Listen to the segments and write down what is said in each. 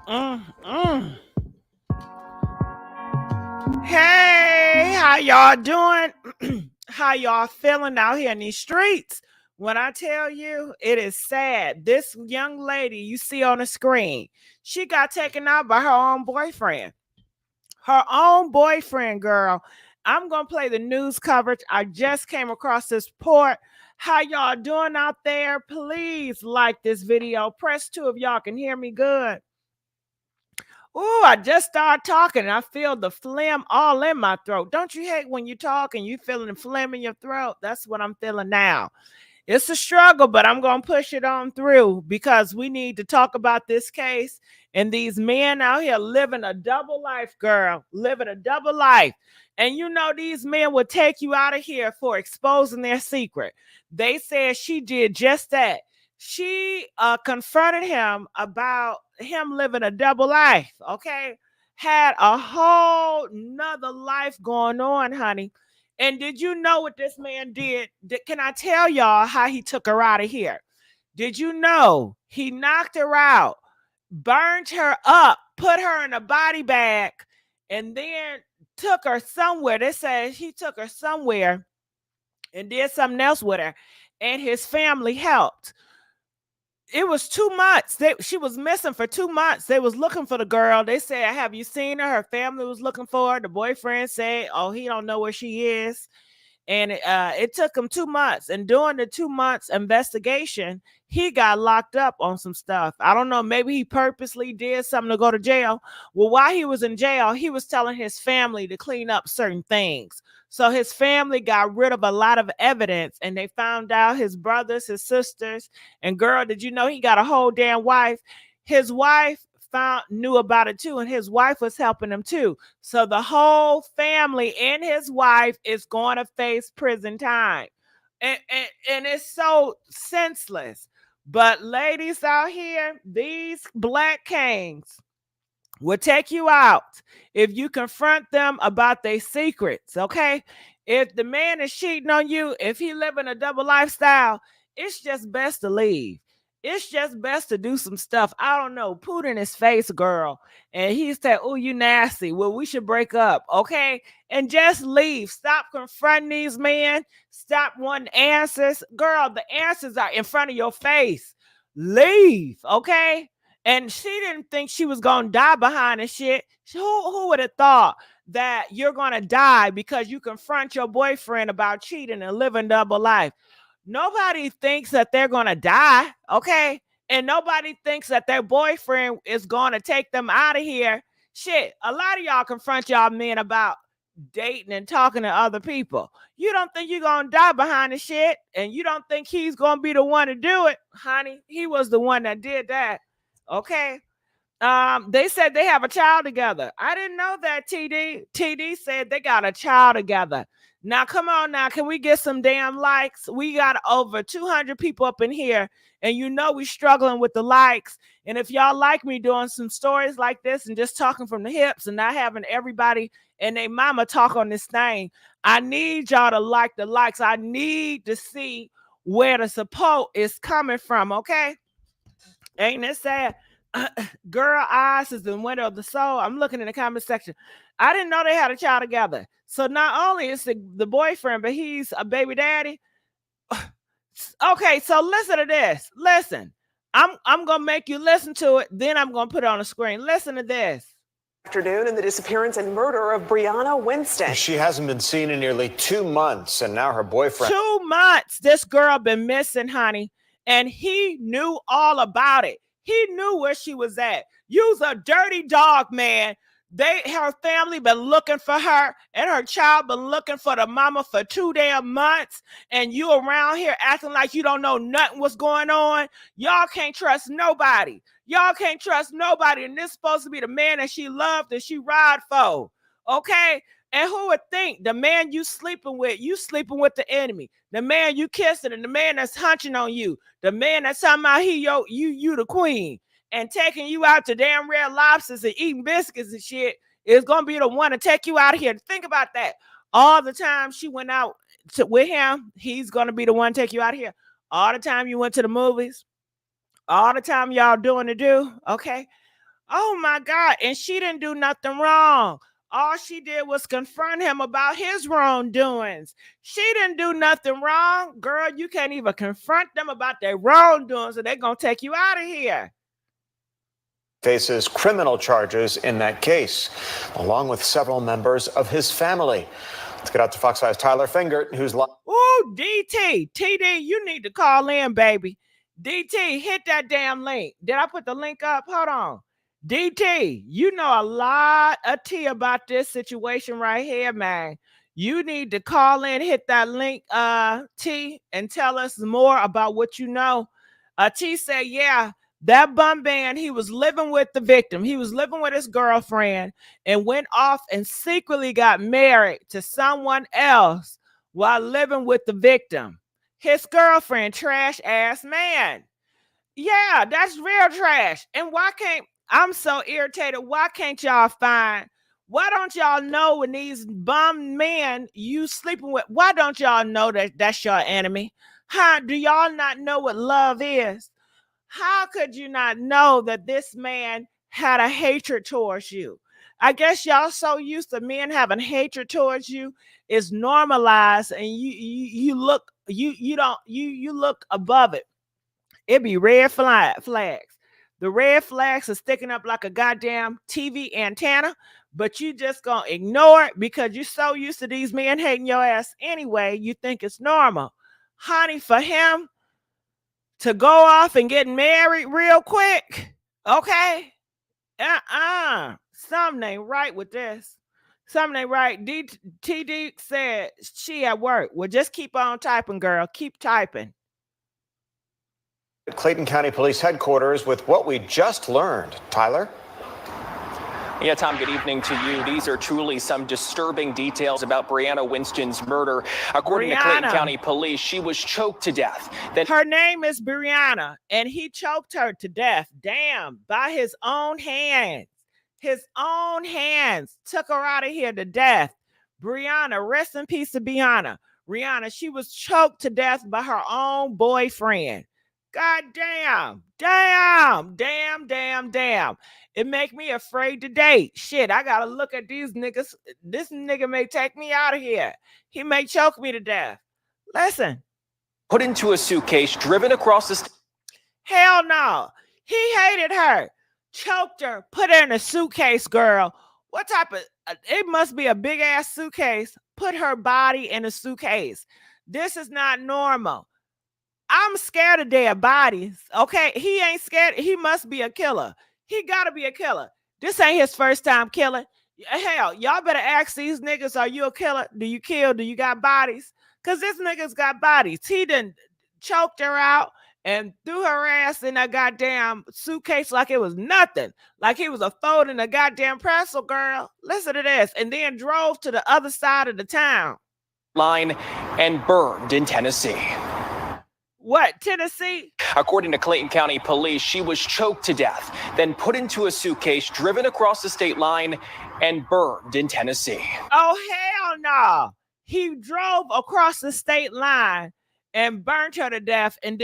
Mm, mm. Hey, how y'all doing? How y'all feeling out here in these streets? When I tell you, it is sad. This young lady you see on the screen, she got taken out by her own boyfriend. Her own boyfriend, girl. I'm gonna play the news coverage. I just came across this report. How y'all doing out there? Please like this video. Press 2 if y'all can hear me good. Ooh, I just started talking and I feel the phlegm all in my throat. Don't you hate when you talk and you feeling the phlegm in your throat? That's what I'm feeling now. It's a struggle, but I'm going to push it on through because we need to talk about this case and these men out here living a double life, girl, living a double life. And you know, these men would take you out of here for exposing their secret. They said she did just that. She confronted him about him living a double life, okay? Had a whole nother life going on, honey. And did you know what this man did? Can I tell y'all how he took her out of here? Did you know he knocked her out, burned her up, put her in a body bag, and then took her somewhere? They said he took her somewhere and did something else with her, and his family helped. It was 2 months. She was missing for 2 months. They was looking for the girl. They said, "Have you seen her?" Her family was looking for her. The boyfriend said, "Oh, he don't know where she is." And it took him 2 months. And during the 2 months investigation, he got locked up on some stuff. I don't know. Maybe he purposely did something to go to jail. Well, while he was in jail, he was telling his family to clean up certain things. So his family got rid of a lot of evidence, and they found out his brothers, his sisters, and girl, did you know he got a whole damn wife? His wife found knew about it too, and his wife was helping him too. So the whole family and his wife is going to face prison time. And it's so senseless. But ladies out here, these black kings will take you out if you confront them about their secrets, okay? If the man is cheating on you, if he living a double lifestyle, it's just best to leave. It's just best to do some stuff. I don't know, put in his face, girl. And he said, "Oh, you nasty. Well, we should break up, okay?" And just leave. Stop confronting these men. Stop wanting answers. Girl, the answers are in front of your face. Leave, okay? And she didn't think she was gonna die behind the shit. Who would have thought that you're gonna die because you confront your boyfriend about cheating and living double life? Nobody thinks that they're gonna die, okay? And nobody thinks that their boyfriend is gonna take them out of here. Shit, a lot of y'all confront y'all men about dating and talking to other people. You don't think you're gonna die behind the shit, and you don't think he's gonna be the one to do it, honey. He was the one that did that. Okay. They said they have a child together. I didn't know that. TD said they got a child together. Now, come on now. Can we get some damn likes? We got over 200 people up in here, and you know we struggling with the likes. And if y'all like me doing some stories like this and just talking from the hips and not having everybody and their mama talk on this thing, I need y'all to like the likes. I need to see where the support is coming from, okay? Ain't it sad? Girl, eyes is the window of the soul. I'm looking in the comment section. I didn't know they had a child together. So not only is the boyfriend, but he's a baby daddy. Okay, so listen to this. Listen. I'm gonna make you listen to it, then I'm gonna put it on the screen. Listen to this. Afternoon in the disappearance and murder of Brianna Winston. She hasn't been seen in nearly 2 months, and now her boyfriend. 2 months this girl been missing, honey, and he knew all about it. He knew where she was at. You's a dirty dog, man. Her family been looking for her, and her child been looking for the mama for 2 damn months, and you around here acting like you don't know nothing what's going on. Y'all can't trust nobody. Y'all can't trust nobody, and this supposed to be the man that she loved and she ride for, okay? And who would think the man you sleeping with the enemy, the man you kissing, and the man that's hunching on you, the man that's talking about you the queen, and taking you out to damn Red Lobsters and eating biscuits and shit is gonna be the one to take you out of here. Think about that. All the time she went out with him, he's gonna be the one to take you out of here. All the time you went to the movies, all the time y'all doing the do, okay? Oh my God. And she didn't do nothing wrong. All she did was confront him about his wrongdoings. She didn't do nothing wrong. Girl, you can't even confront them about their wrongdoings, so they're going to take you out of here. Faces criminal charges in that case, along with several members of his family. Let's get out to Fox 5's Tyler Fingert, who's live. Ooh, DT, TD, you need to call in, baby. DT, hit that damn link. Did I put the link up? Hold on. DT, you know a lot of tea about this situation right here, man. You need to call in, hit that link, T, and tell us more about what you know. T said, yeah, that bum band, he was living with the victim. He was living with his girlfriend and went off and secretly got married to someone else while living with the victim. His girlfriend, trash ass man. Yeah, that's real trash. And I'm so irritated. Why can't y'all why don't y'all know when these bum men you sleeping with, why don't y'all know that that's your enemy? How do y'all not know what love is? How could you not know that this man had a hatred towards you? I guess y'all so used to men having hatred towards you is normalized, and you look you look above it. It be red flags. The red flags are sticking up like a goddamn TV antenna, but you just gonna ignore it because you're so used to these men hating your ass anyway. You think it's normal, honey. For him to go off and get married real quick, okay? Something ain't right with this. Something ain't right. TD said she at work. Well, just keep on typing, girl. Keep typing. Clayton County Police Headquarters with what we just learned. Tyler? Yeah, Tom, good evening to you. These are truly some disturbing details about Brianna Winston's murder. According to Clayton County Police, she was choked to death. Her name is Brianna, and he choked her to death. Damn, by his own hands. His own hands took her out of here to death. Brianna, rest in peace to Brianna. She was choked to death by her own boyfriend. God damn, damn. It make me afraid to date. Shit, I gotta look at these niggas. This nigga may take me out of here. He may choke me to death. Listen. Put into a suitcase, driven across the Hell no. He hated her. Choked her, put her in a suitcase, girl. What type of, it must be a big ass suitcase. Put her body in a suitcase. This is not normal. I'm scared of dead bodies. Okay, he ain't scared. He must be a killer. He gotta be a killer. This ain't his first time killing. Hell, y'all better ask these niggas, are you a killer? Do you kill? Do you got bodies? Because this nigga's got bodies. He done choked her out and threw her ass in a goddamn suitcase like it was nothing. Like he was a folding a goddamn pretzel, girl. Listen to this. And then drove to the other side of the town. Line and burned in Tennessee. What, Tennessee? According to Clayton County Police, she was choked to death, then put into a suitcase, driven across the state line, and burned in Tennessee. Oh, hell no. He drove across the state line and burnt her to death and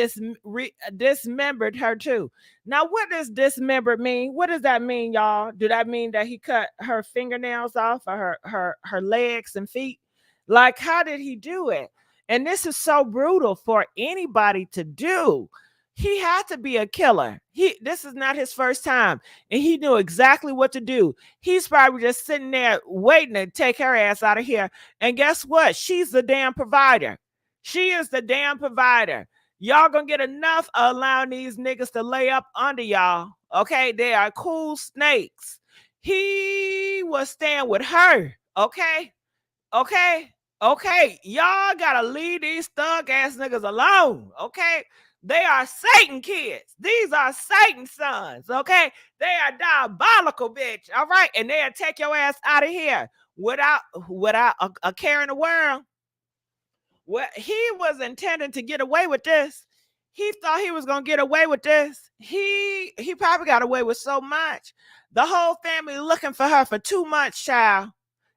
dismembered her too. Now, what does dismembered mean? What does that mean, y'all? Do that mean that he cut her fingernails off or her legs and feet? Like, how did he do it? And this is so brutal for anybody to do. He had to be a killer. This is not his first time, and he knew exactly what to do. He's probably just sitting there waiting to take her ass out of here. And guess what? She's the damn provider. She is the damn provider. Y'all gonna get enough of allowing these niggas to lay up under y'all. Okay, they are cool snakes. He was staying with her. Okay. Y'all gotta leave these thug ass niggas alone. Okay. They are Satan kids. These are Satan sons. Okay. They are diabolical, bitch. All right. And they'll take your ass out of here without a care in the world. Well, he was intending to get away with this. He thought he was gonna get away with this. He probably got away with so much. The whole family looking for her for 2 months, child.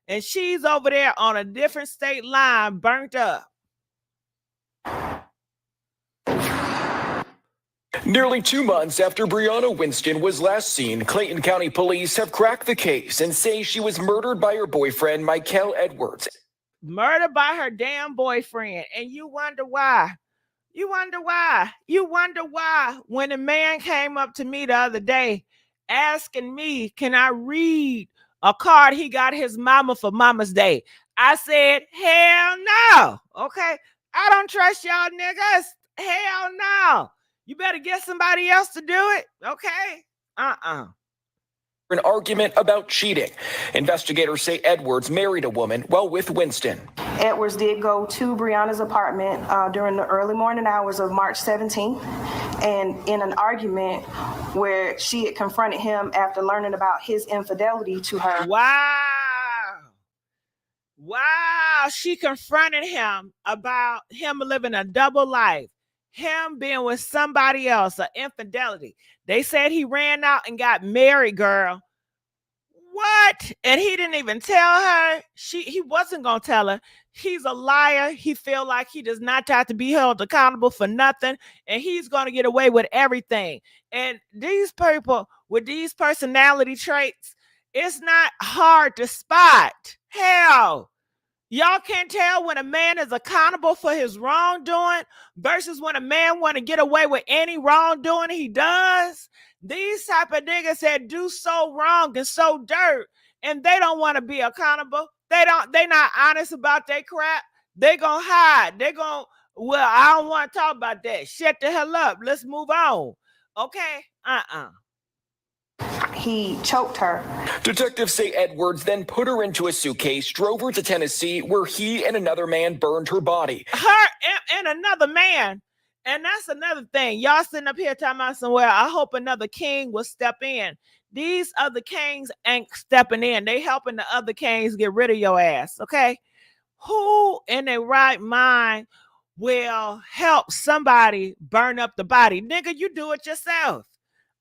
And she's over there on a different state line, burnt up. Nearly 2 months after Brianna Winston was last seen, Clayton County Police have cracked the case and say she was murdered by her boyfriend, Michael Edwards. Murdered by her damn boyfriend. And you wonder why. You wonder why. You wonder why when a man came up to me the other day asking me, can I read a card he got his mama for Mama's Day? I said, hell no. Okay. I don't trust y'all niggas. Hell no. You better get somebody else to do it. Okay. An argument about cheating. Investigators say Edwards married a woman while with Winston. Edwards did go to Brianna's apartment during the early morning hours of March 17th, and in an argument where she had confronted him after learning about his infidelity to her. Wow. She confronted him about him living a double life, him being with somebody else, an infidelity. They said he ran out and got married, girl. What? And he didn't even tell her. He wasn't going to tell her. He's a liar. He feel like he does not have to be held accountable for nothing, and he's going to get away with everything. And these people with these personality traits, it's not hard to spot. Hell, y'all can't tell when a man is accountable for his wrongdoing versus when a man want to get away with any wrongdoing he does. These type of niggas that do so wrong and so dirt, and they don't want to be accountable. They not honest about their crap. They gonna hide. They gonna, well, I don't want to talk about that. Shut the hell up. Let's move on. Okay? He choked her. Detectives say Edwards then put her into a suitcase, drove her to Tennessee, where he and another man burned her body. Her and another man. And that's another thing. Y'all sitting up here talking about somewhere. I hope another king will step in. These other kings ain't stepping in. They helping the other kings get rid of your ass. Okay? Who in their right mind will help somebody burn up the body? Nigga, you do it yourself.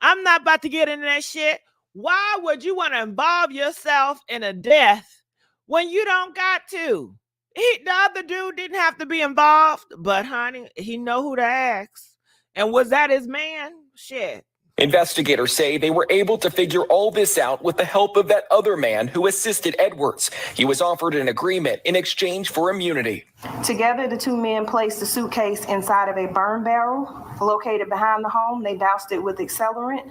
I'm not about to get into that shit. Why would you want to involve yourself in a death when you don't got to? The other dude didn't have to be involved, but honey, he know who to ask. And was that his man? Shit. Investigators say they were able to figure all this out with the help of that other man who assisted Edwards. He was offered an agreement in exchange for immunity. Together, the two men placed the suitcase inside of a burn barrel located behind the home. They doused it with accelerant,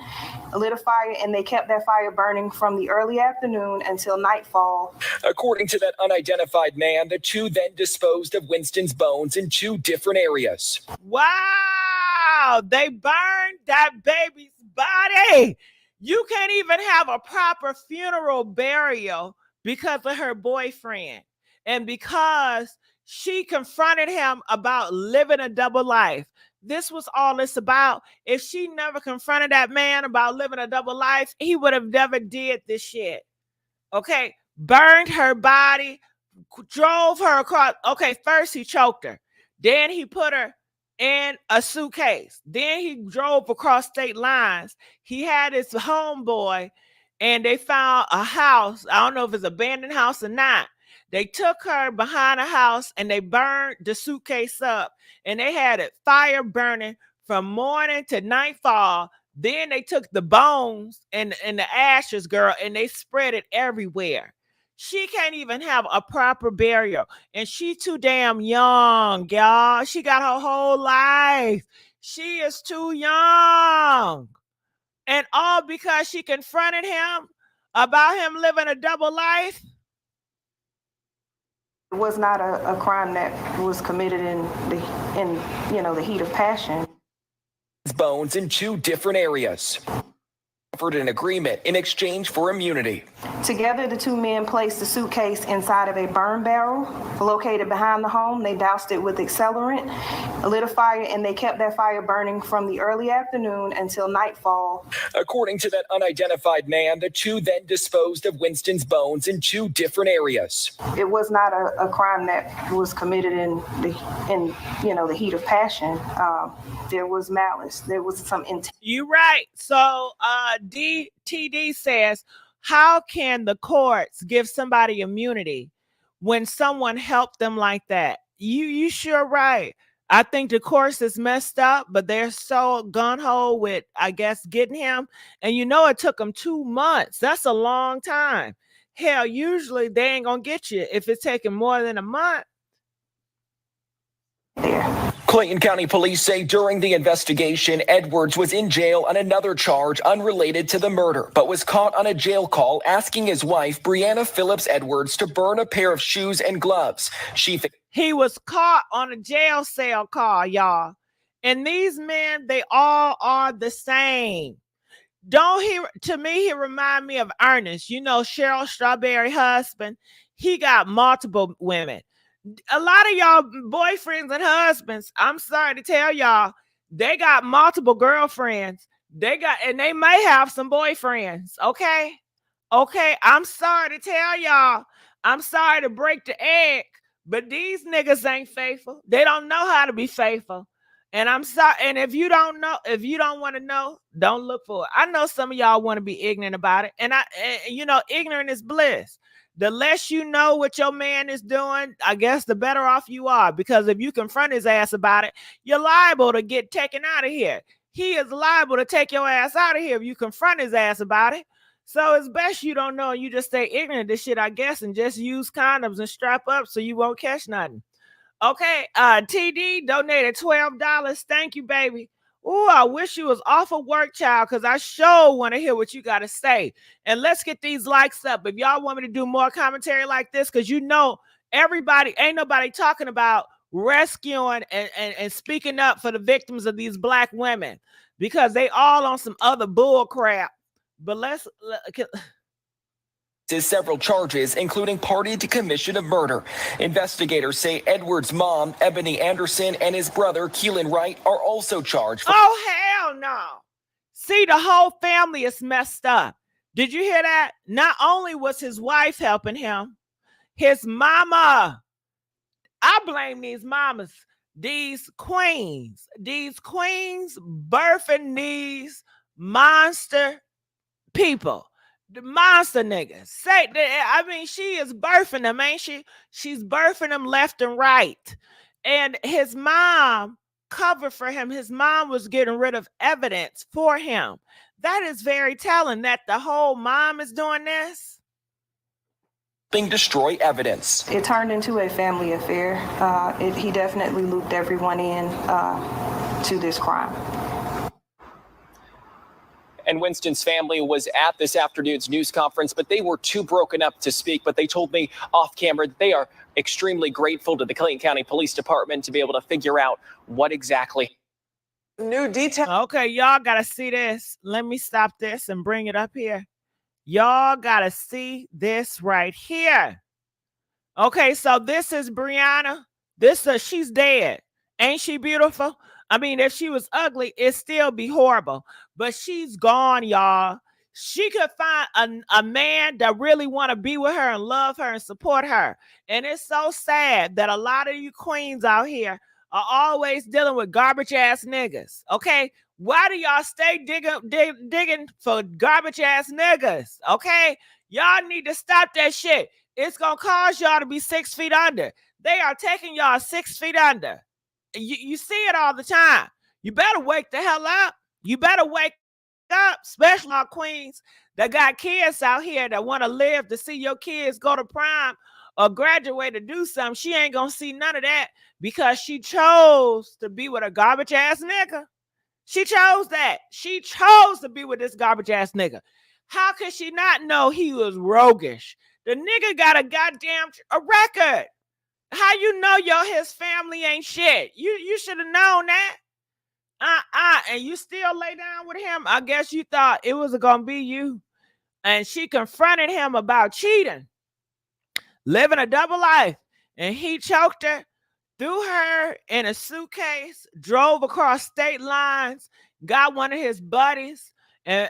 lit a fire, and they kept that fire burning from the early afternoon until nightfall. According to that unidentified man, the two then disposed of Winston's bones in 2 different areas. Wow, they burned that baby's body. You can't even have a proper funeral burial because of her boyfriend. And because she confronted him about living a double life. This was all it's about. If she never confronted that man about living a double life, he would have never did this shit. Okay, burned her body, drove her across. Okay, first he choked her. Then he put her in a suitcase. Then he drove across state lines. He had his homeboy, and they found a house. I don't know if it's an abandoned house or not. They took her behind a house and they burned the suitcase up, and they had it fire burning from morning to nightfall. Then they took the bones and the ashes, girl, and they spread it everywhere. She can't even have a proper burial, and she too damn young, y'all. She got her whole life. She is too young, and all because she confronted him about him living a double life. It was not a crime that was committed in the heat of passion. Bones in 2 different areas. Offered an agreement in exchange for immunity. Together, the two men placed the suitcase inside of a burn barrel located behind the home. They doused it with accelerant, lit a fire, and they kept that fire burning from the early afternoon until nightfall. According to that unidentified man, the two then disposed of Winston's bones in 2 different areas. It was not a crime that was committed in the heat of passion. There was malice. There was some intent. You're right. So DTD says, how can the courts give somebody immunity when someone helped them like that? You sure right. I think the course is messed up, but they're so gun-ho with, I guess, getting him. And you know, it took them 2 months. That's a long time. Hell, usually they ain't gonna get you if it's taking more than a month. Clayton County Police say during the investigation, Edwards was in jail on another charge unrelated to the murder, but was caught on a jail call asking his wife, Brianna Phillips Edwards, to burn a pair of shoes and gloves. He was caught on a jail cell call, y'all. And these men, they all are the same. To me, he remind me of Ernest. You know, Cheryl Strawberry husband. He got multiple women. A lot of y'all boyfriends and husbands, I'm sorry to tell y'all, they got multiple girlfriends. And they may have some boyfriends. Okay. I'm sorry to tell y'all. I'm sorry to break the egg, but these niggas ain't faithful. They don't know how to be faithful. And I'm sorry. And if you don't want to know, don't look for it. I know some of y'all want to be ignorant about it. And you know, ignorant is bliss. The less you know what your man is doing, I guess the better off you are. Because if you confront his ass about it, you're liable to get taken out of here. He is liable to take your ass out of here if you confront his ass about it. So it's best you don't know. You just stay ignorant of this shit, I guess, and just use condoms and strap up so you won't catch nothing. Okay, TD donated $12. Thank you, baby. Oh, I wish you was off of work, child, because I sure want to hear what you got to say. And let's get these likes up. If y'all want me to do more commentary like this, because you know ain't nobody talking about rescuing and speaking up for the victims of these black women, because they all on some other bull crap. But several charges, including party to commission of murder. Investigators say Edwards' mom, Ebony Anderson, and his brother, Keelan Wright, are also charged. Oh, hell no. See, the whole family is messed up. Did you hear that? Not only was his wife helping him, his mama. I blame these mamas, these queens birthing these monster people. The monster niggas. She is birthing them, ain't she? She's birthing them left and right. And his mom covered for him. His mom was getting rid of evidence for him. That is very telling that the whole mom is doing this. Destroy evidence. It turned into a family affair. He definitely looped everyone in to this crime. And Winston's family was at this afternoon's news conference, but they were too broken up to speak. But they told me off camera that they are extremely grateful to the Clayton County Police Department to be able to figure out what exactly. New detail. Okay, y'all got to see this. Let me stop this and bring it up here. Y'all got to see this right here. Okay, so this is Brianna. She's dead. Ain't she beautiful? I mean, if she was ugly, it'd still be horrible. But she's gone, y'all. She could find a man that really want to be with her and love her and support her. And it's so sad that a lot of you queens out here are always dealing with garbage ass niggas. Okay? Why do y'all stay digging for garbage ass niggas? Okay? Y'all need to stop that shit. It's going to cause y'all to be 6 feet under. They are taking y'all 6 feet under. You see it all the time. You better wake the hell up. You better wake up, especially our queens that got kids out here that want to live to see your kids go to prom or graduate to do something. She ain't gonna see none of that because she chose to be with a garbage ass nigga. She chose that. She chose to be with this garbage ass nigga. How could she not know he was roguish? The nigga got a goddamn record. How you know his family ain't shit? You should have known that. And you still lay down with him? I guess you thought it was gonna be you. And she confronted him about cheating, living a double life, and he choked her, threw her in a suitcase, drove across state lines, got one of his buddies, and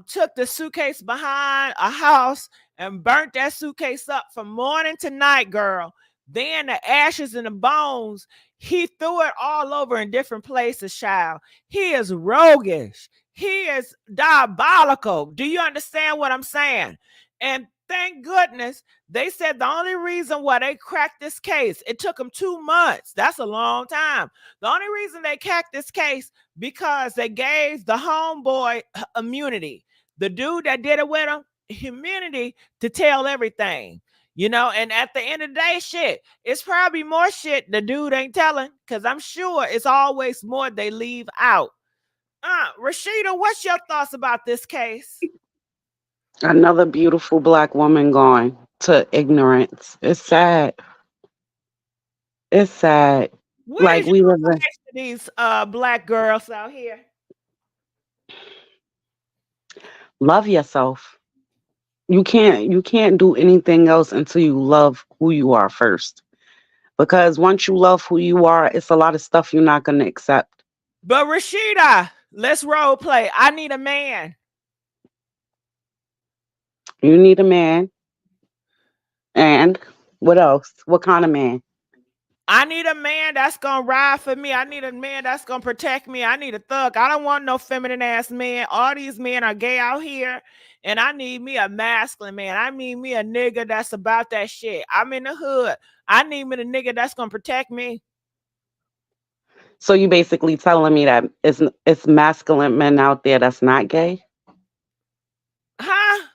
took the suitcase behind a house and burnt that suitcase up from morning to night, girl. Then the ashes and the bones, he threw it all over in different places, child. He is roguish. He is diabolical. Do you understand what I'm saying? And Thank goodness. They said the only reason why they cracked this case, it took them 2 months. That's a long time. The only reason they cracked this case because they gave the homeboy immunity. The dude that did it with him, immunity to tell everything. And at the end of the day, shit, it's probably more shit the dude ain't telling, because I'm sure it's always more they leave out. Rashida, what's your thoughts about this case? Another beautiful black woman gone to ignorance. It's sad. It's sad. What Like is your we live in. advice to these black girls out here? Love yourself. You can't do anything else until you love who you are first. Because once you love who you are, it's a lot of stuff you're not gonna accept. But Rashida, let's role play. I need a man. You need a man. And what else? What kind of man? I need a man that's gonna ride for me. I need a man that's gonna protect me. I need a thug. I don't want no feminine ass man. All these men are gay out here, and I need me a masculine man. I need me a nigga that's about that shit. I'm in the hood. I need me a nigga that's gonna protect me. So you basically telling me that it's masculine men out there that's not gay? Huh?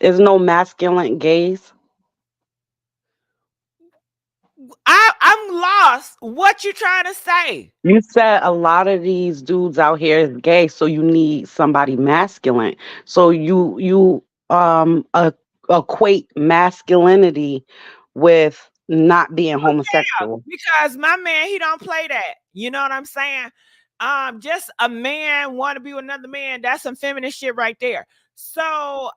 There's no masculine gays? I'm lost. What you trying to say? You said a lot of these dudes out here is gay, so you need somebody masculine. So you equate masculinity with not being homosexual. Because my man, he don't play that. You know what I'm saying? Just a man want to be with another man. That's some feminine shit right there. So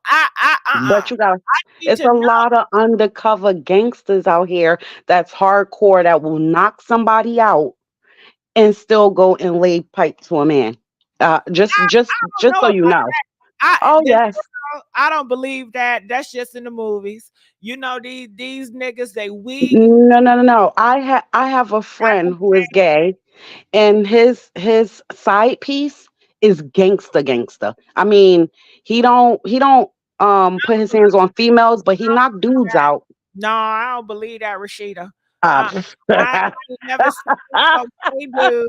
But you got need it's to a know. lot of undercover gangsters out here that's hardcore that will knock somebody out and still go and lay pipe to a man. I don't Just know so about you know. I Oh this, yes. I don't believe that. That's just in the movies. These niggas, they weak. No, no, no, no. I have a friend who is gay, and his side piece is gangster. I mean, he don't put his hands on females, but he knocked dudes out. No, I don't believe that, Rashida. Uh, I ain't never seen no gay dude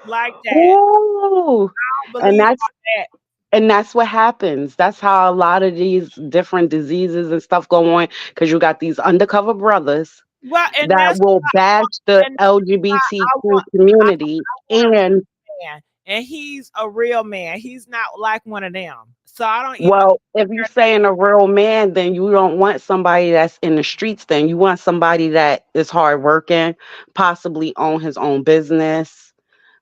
like that. Ooh, I don't and believe that's all that. and that's what happens. That's how a lot of these different diseases and stuff go on because you got these undercover brothers Well, and that that's will bash the and I LGBTQ want community I want a and real man, and he's a real man. He's not like one of them. So I don't even well, if you're saying a real man, then you don't want somebody that's in the streets. Then you want somebody that is hardworking, possibly own his own business.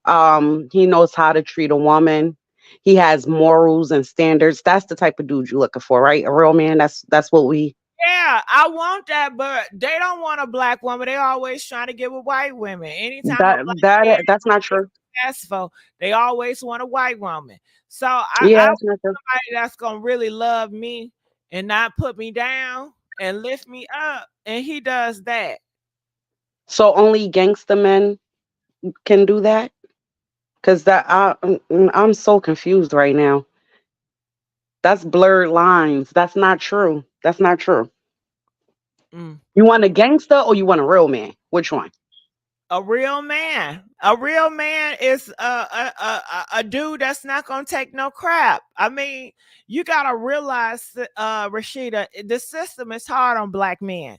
He knows how to treat a woman. He has morals and standards. That's the type of dude you're looking for, right? A real man. That's what we. Yeah, I want that, but they don't want a black woman. They always trying to get with white women. Anytime a black man That's not true. successful, they always want a white woman. So Yeah, I want that's not true. somebody that's gonna really love me and not put me down and lift me up. And he does that. So only gangster men can do that. Cause I'm so confused right now. That's blurred lines. That's not true. That's not true. Mm. You want a gangster or you want a real man? Which one? A real man. A real man is a dude that's not gonna take no crap. I mean, you gotta realize, Rashida, the system is hard on black men.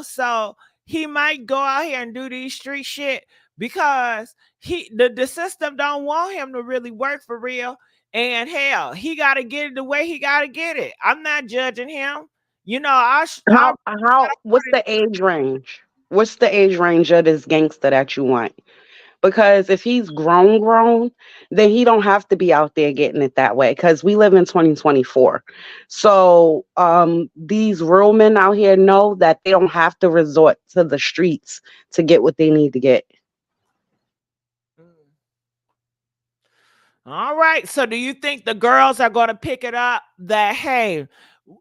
So he might go out here and do these street shit because the system don't want him to really work for real. And hell, he gotta get it the way he gotta get it. I'm not judging him. I What's the age range? What's the age range of this gangster that you want? Because if he's grown, then he don't have to be out there getting it that way. Because we live in 2024. So these real men out here know that they don't have to resort to the streets to get what they need to get. All right. So do you think the girls are going to pick it up that, hey,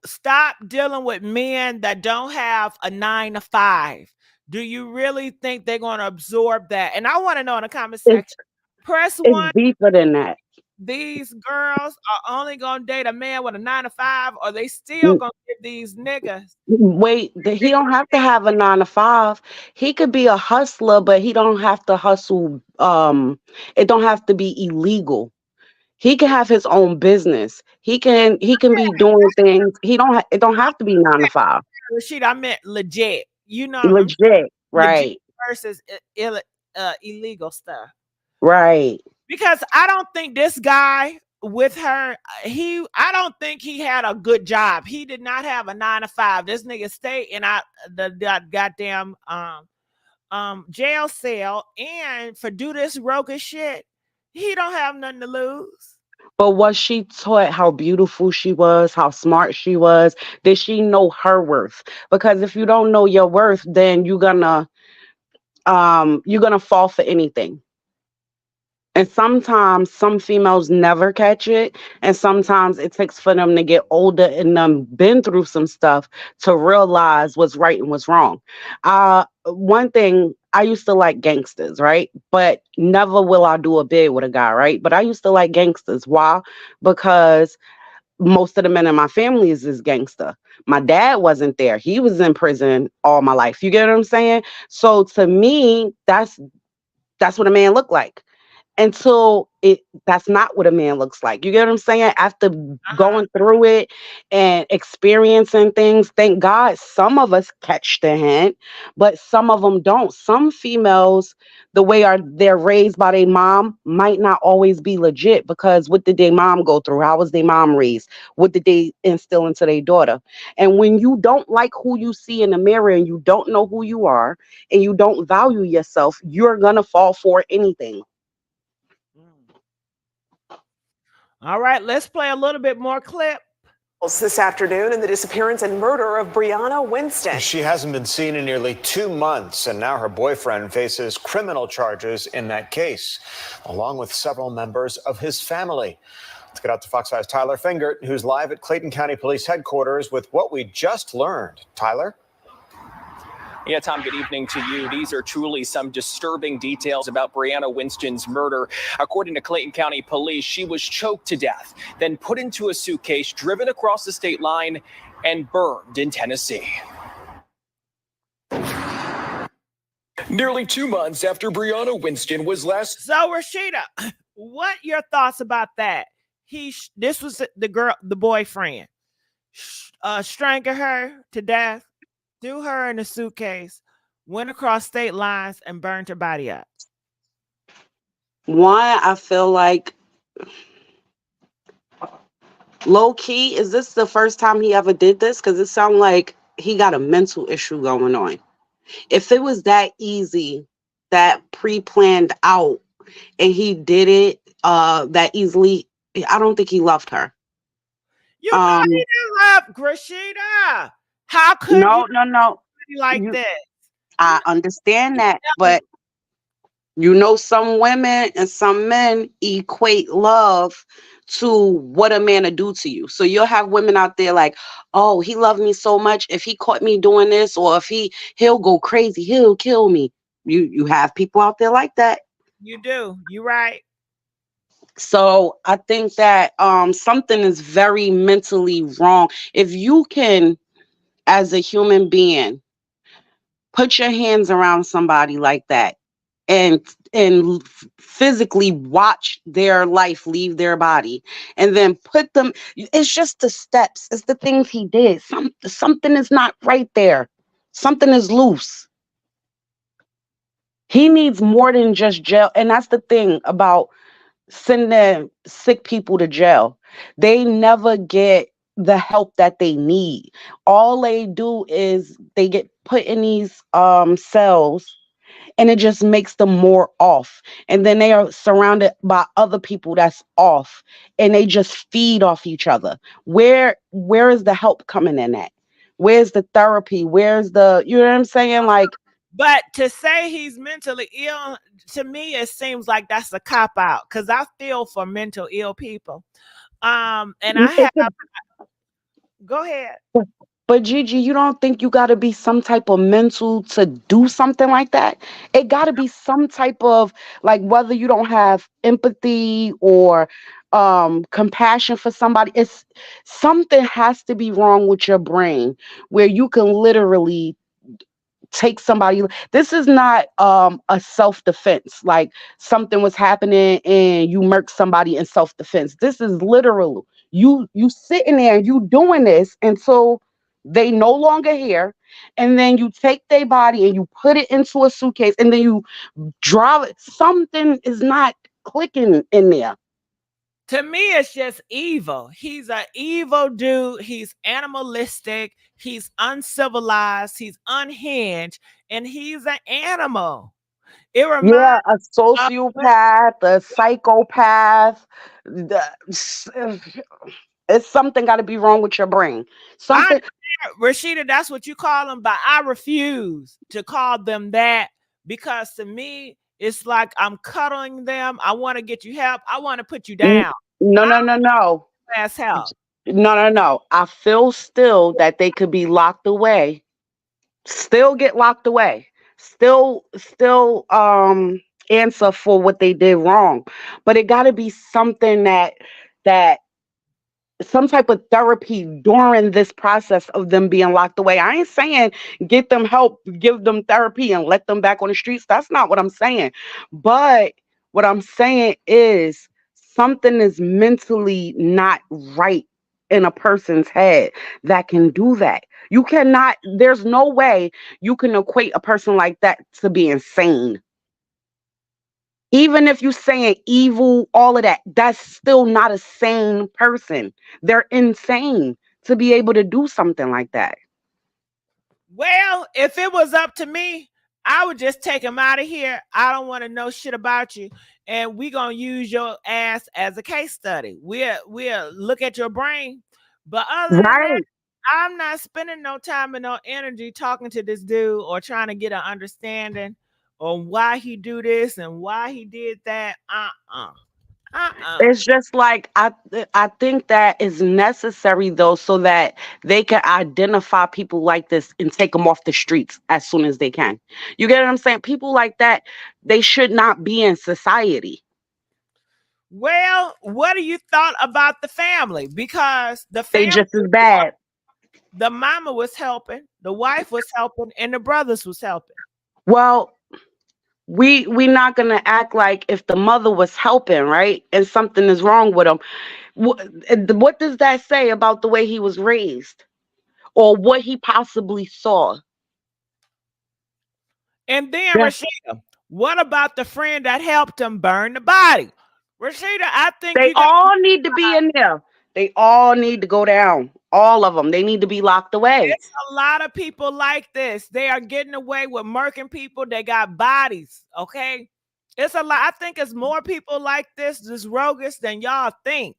stop dealing with men that don't have a 9 to 5? Do you really think they're going to absorb that? And I want to know in the comment It's section. Press it's one. deeper than that. these girls are only gonna date a man with a 9 to 5, or they still gonna give these niggas. Wait, he don't have to have a 9 to 5. He could be a hustler, but he don't have to hustle. It don't have to be illegal. He can have his own business. He can be doing things. It don't have to be 9 to 5. Rashida, I meant legit. You know what I'm saying? Legit, Legit right, versus illegal stuff. right. Because I don't think this guy with her, I don't think he had a good job. He did not have a 9 to 5. This nigga stayed in the goddamn jail cell, and for do this roguish shit, he don't have nothing to lose. But was she taught how beautiful she was, how smart she was? Did she know her worth? Because if you don't know your worth, then you're gonna fall for anything. And sometimes some females never catch it, and sometimes it takes for them to get older and been through some stuff to realize what's right and what's wrong. One thing, I used to like gangsters, right? But never will I do a bid with a guy, right? But I used to like gangsters. Why? Because most of the men in my family is gangster. My dad wasn't there; he was in prison all my life. You get what I'm saying? So to me, that's what a man looked like until that's not what a man looks like. You get what I'm saying? After going through it and experiencing things, thank God some of us catch the hint, but some of them don't. Some females, the way they're raised by their mom might not always be legit, because what did their mom go through? How was their mom raised? What did they instill into their daughter? And when you don't like who you see in the mirror, and you don't know who you are, and you don't value yourself, you're gonna fall for anything. All right, let's play a little bit more clip. This afternoon in the disappearance and murder of Brianna Winston. She hasn't been seen in nearly 2 months, and now her boyfriend faces criminal charges in that case, along with several members of his family. Let's get out to Fox 5's Tyler Fingert, who's live at Clayton County Police Headquarters with what we just learned. Tyler? Yeah, Tom, good evening to you. These are truly some disturbing details about Brianna Winston's murder. According to Clayton County Police, she was choked to death, then put into a suitcase, driven across the state line, and burned in Tennessee. Nearly 2 months after Brianna Winston was last... So, Rashida, what your thoughts about that? This was the boyfriend. Strangled her to death, threw her in a suitcase, went across state lines, and burned her body up. One, I feel like low key, is this the first time he ever did this? Because it sounds like he got a mental issue going on. If it was that easy, that pre-planned out, and he did it that easily, I don't think he loved her. You know he didn't love Rashida. How could no you like this? I understand that, but some women and some men equate love to what a man will do to you. So you'll have women out there like, oh, he loved me so much. If he caught me doing this, or if he'll go crazy, he'll kill me. You have people out there like that. You do. You're right. So I think that something is very mentally wrong. If you can, as a human being, put your hands around somebody like that and physically watch their life leave their body, and then put them, it's just the steps, it's the things he did. Something is not right there. Something is loose. He needs more than just jail. And that's the thing about sending sick people to jail. They never get the help that they need. All they do is they get put in these cells, and it just makes them more off. And then they are surrounded by other people that's off, and they just feed off each other. Where is the help coming in at? Where's the therapy? Where's the, you know what I'm saying? Like, but to say he's mentally ill, to me, it seems like that's a cop out, because I feel for mental ill people. And I have, go ahead. But Gigi, you don't think you got to be some type of mental to do something like that? It got to be some type of, like, whether you don't have empathy or compassion for somebody. It's something has to be wrong with your brain where you can literally take somebody. This is not a self-defense, like something was happening and you murk somebody in self-defense. This is literal. You sitting there, you doing this until they no longer here, and then you take their body and you put it into a suitcase and then you drive it. Something is not clicking in there. To me, it's just evil. He's an evil dude. He's animalistic. He's uncivilized. He's unhinged, and he's an animal. It Yeah, reminds a of sociopath, a psychopath. It's something got to be wrong with your brain. Something. Rashida, that's what you call them, but I refuse to call them that because to me, it's like I'm cuddling them. I want to get you help. I want to put you down. No, no, no, no. Ask help. No, no, no. I feel still that they could be locked away. Still get locked away. Still answer for what they did wrong. But it got to be something that some type of therapy during this process of them being locked away. I ain't saying get them help, give them therapy and let them back on the streets. That's not what I'm saying. But what I'm saying is something is mentally not right in a person's head that can do that. You cannot, there's no way you can equate a person like that to be insane. Even if you're saying evil, all of that, that's still not a sane person. They're insane to be able to do something like that. Well, if it was up to me, I would just take him out of here. I don't want to know shit about you. And we're going to use your ass as a case study. We'll look at your brain. But other than that, Right. I'm not spending no time and no energy talking to this dude or trying to get an understanding on why he do this and why he did that. It's just like I think that is necessary though, so that they can identify people like this and take them off the streets as soon as they can. You get what I'm saying? People like that, they should not be in society. Well, what do you thought about the family? Because the They family, just as bad. the mama was helping, the wife was helping, and the brothers was helping. Well, we not gonna act like if the mother was helping, right, and something is wrong with him. What does that say about the way he was raised or what he possibly saw? And then Yeah. Rashida, what about the friend that helped him burn the body? Rashida, I think They you got all need to be in there. They all need to go down. All of them. They need to be locked away. it's a lot of people like this. They are getting away with murking people. They got bodies. Okay. It's a lot. I think it's more people like this roguish than y'all think.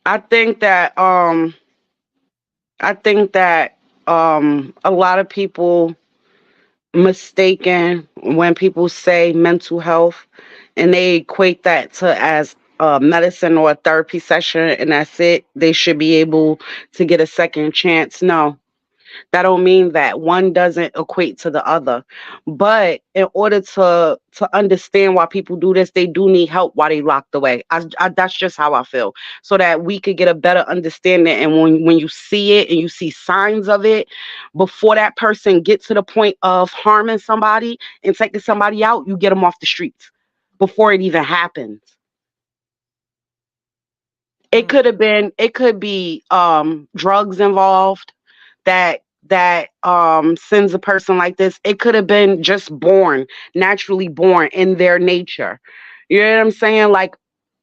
I think that I think that a lot of people mistaken when people say mental health and they equate that to as medicine or a therapy session and that's it. They should be able to get a second chance. No, that don't mean that one doesn't equate to the other. But in order to understand why people do this, they do need help while they locked away. That's just how I feel. So that we could get a better understanding. And when you see it and you see signs of it, before that person gets to the point of harming somebody and taking somebody out, you get them off the streets before it even happens. It could be drugs involved that sends a person like this. It could have been just naturally born in their nature. You know what I'm saying? Like,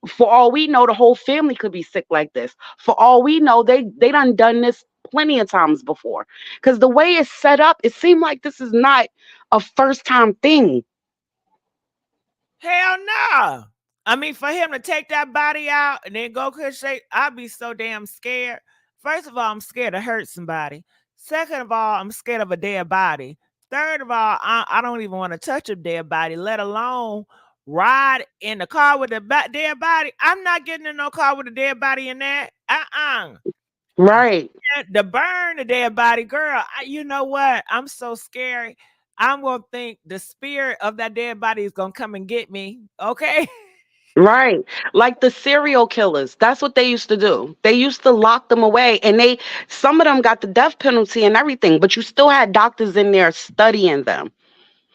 for all we know, the whole family could be sick like this. For all we know, they done this plenty of times before. Because the way it's set up, it seemed like this is not a first time thing. Hell no. I mean, for him to take that body out and then go crochet, I'd be so damn scared. First of all, I'm scared to hurt somebody. Second of all, I'm scared of a dead body. Third of all, I don't even want to touch a dead body, let alone ride in the car with a dead body. I'm not getting in no car with a dead body in that. Right. To burn the dead body, girl. You know what? I'm so scary. I'm gonna think the spirit of that dead body is gonna come and get me. Okay. Right. Like the serial killers. That's what they used to do. They used to lock them away and some of them got the death penalty and everything, but you still had doctors in there studying them.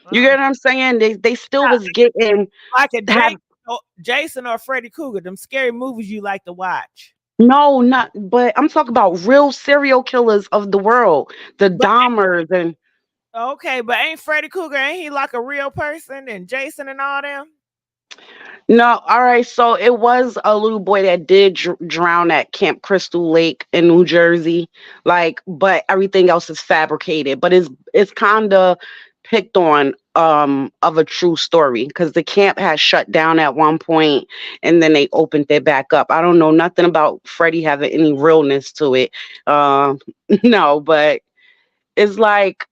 You Uh, get what I'm saying? They still was getting like a have Jason or Freddy Krueger, them scary movies you like to watch. no, not but I'm talking about real serial killers of the world. The But Dahmers and okay, but ain't Freddy Krueger, ain't he like a real person and Jason and all them? no, all right. So it was a little boy that did drown at Camp Crystal Lake in New Jersey. Like, but everything else is fabricated. But it's kind of picked on of a true story because the camp had shut down at one point and then they opened it back up. I don't know nothing about Freddie having any realness to it. No, but it's like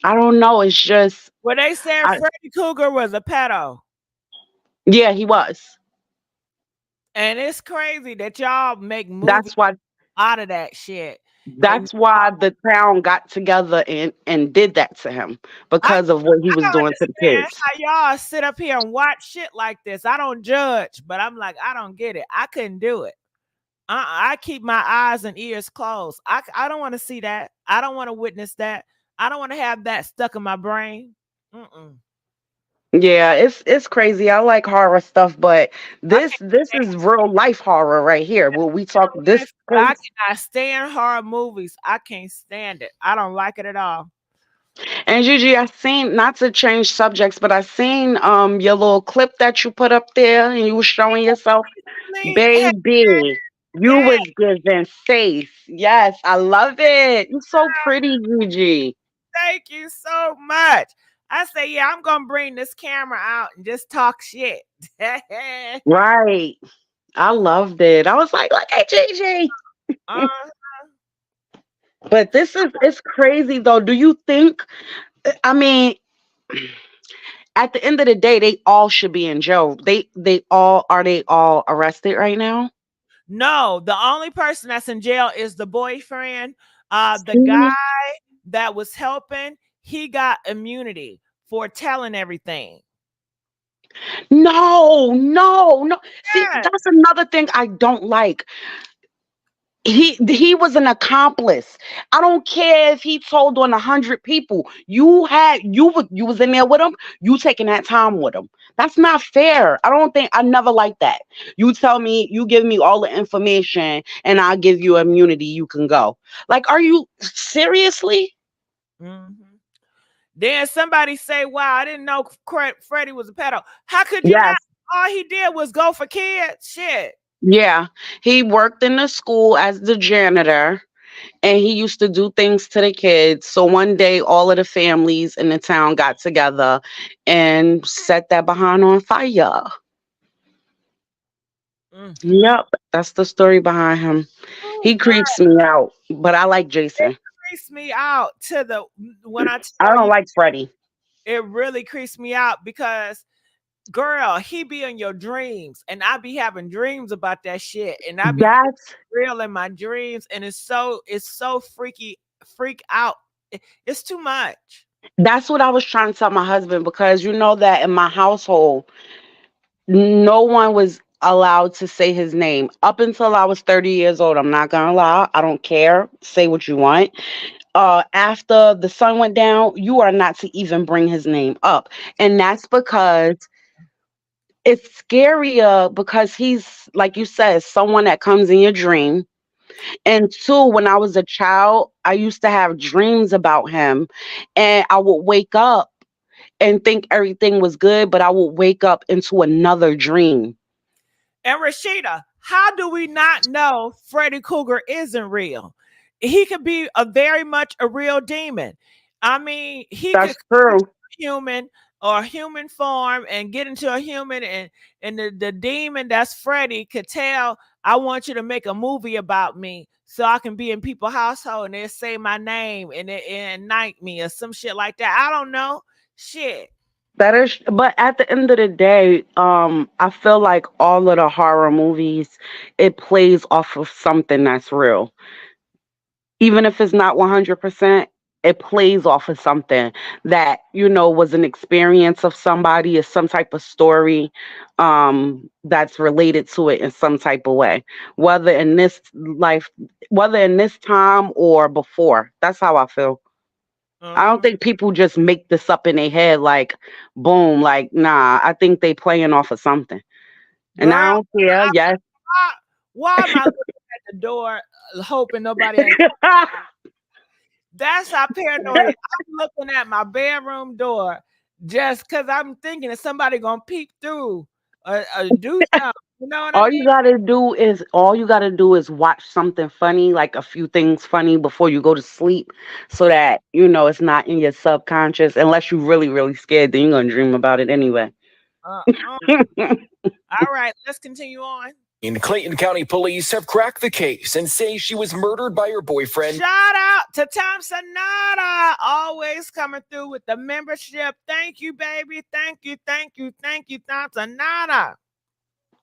I don't know. It's just Well, they said I, Freddy Krueger was a pedo. yeah, he was. And it's crazy that y'all make movies That's why out of that shit. And That's why the town got together and did that to him I because of what he I was don't doing to the understand kids. how y'all sit up here and watch shit like this. I don't judge, but I'm like, I don't get it. I couldn't do it. I keep my eyes and ears closed. I don't want to see that. I don't want to witness that. I don't want to have that stuck in my brain. Mm-mm. Yeah, it's crazy. I like horror stuff, but I this is real life horror right here. Will we talk this but I case? cannot stand horror movies. I can't stand it. I don't like it at all. And Gigi, I seen not to change subjects, but I seen your little clip that you put up there and you were showing yourself. Baby, you Yeah, was giving face. Yes, I love it. You're so pretty, Gigi. thank you so much. I say, yeah, I'm gonna bring this camera out and just talk shit. Right. I loved it. I was like, look at Gigi. uh, But this is it's crazy though. Do you think I mean at the end of the day they all should be in jail. They all arrested right now? no, the only person that's in jail is the boyfriend. The guy See? that was helping, he got immunity for telling everything. No, no, no. See, Yeah. that's another thing I don't like. He was an accomplice. I don't care if he told on 100 people. You was in there with him. You taking that time with him. That's not fair. I never like that. You tell me you give me all the information and I'll give you immunity. You can go. Like, are you seriously? Mhm. Then somebody say, "Wow, I didn't know Freddie was a pedo." How could you not? Yes. All he did was go for kids. Shit. Yeah. He worked in the school as the janitor and he used to do things to the kids. So one day, all of the families in the town got together and set that behind on fire. Mm. Yep, that's the story behind him. Oh, He creeps me out, but I like it Jason. creeps me out to the when I I tell don't you, like Freddie. it really creeps me out because girl, he be in your dreams, and I be having dreams about that shit, and I be That's real in my dreams, and it's so freak out. It's too much. that's what I was trying to tell my husband because you know that in my household, no one was allowed to say his name up until I was 30 years old. I'm not gonna lie. I don't care. Say what you want. After the sun went down, you are not to even bring his name up. And that's because it's scarier because he's, like you said, someone that comes in your dream. And two, when I was a child, I used to have dreams about him. And I would wake up and think everything was good, but I would wake up into another dream. And Rashida, how do we not know Freddy Krueger isn't real? He could be a very much a real demon. I mean, he could That's come into true. a human or human form and get into a human, and the demon that's Freddy could tell, I want you to make a movie about me so I can be in people's household and they say my name and and knight me or some shit like that. I don't know. Shit. That is, but at the end of the day, I feel like all of the horror movies, it plays off of something that's real, even if it's not 100%. it plays off of something that, was an experience of somebody, is some type of story that's related to it in some type of way, whether in this life, whether in this time or before. That's how I feel. I don't think people just make this up in their head like boom, like nah. I think they playing off of something. And I Girl, don't care. Yes. why am I looking at the door hoping nobody ain't? That's how paranoid. I'm looking at my bedroom door just because I'm thinking that somebody gonna peek through or do something. You know what I mean? All you gotta do is watch something funny, like a few things funny before you go to sleep, so that it's not in your subconscious. Unless you're really, really scared, then you're gonna dream about it anyway. All right, let's continue on. In Clayton County Police have cracked the case and say she was murdered by her boyfriend. Shout out to Tom Sonata, always coming through with the membership. Thank you, baby. Thank you, Tom Sonata.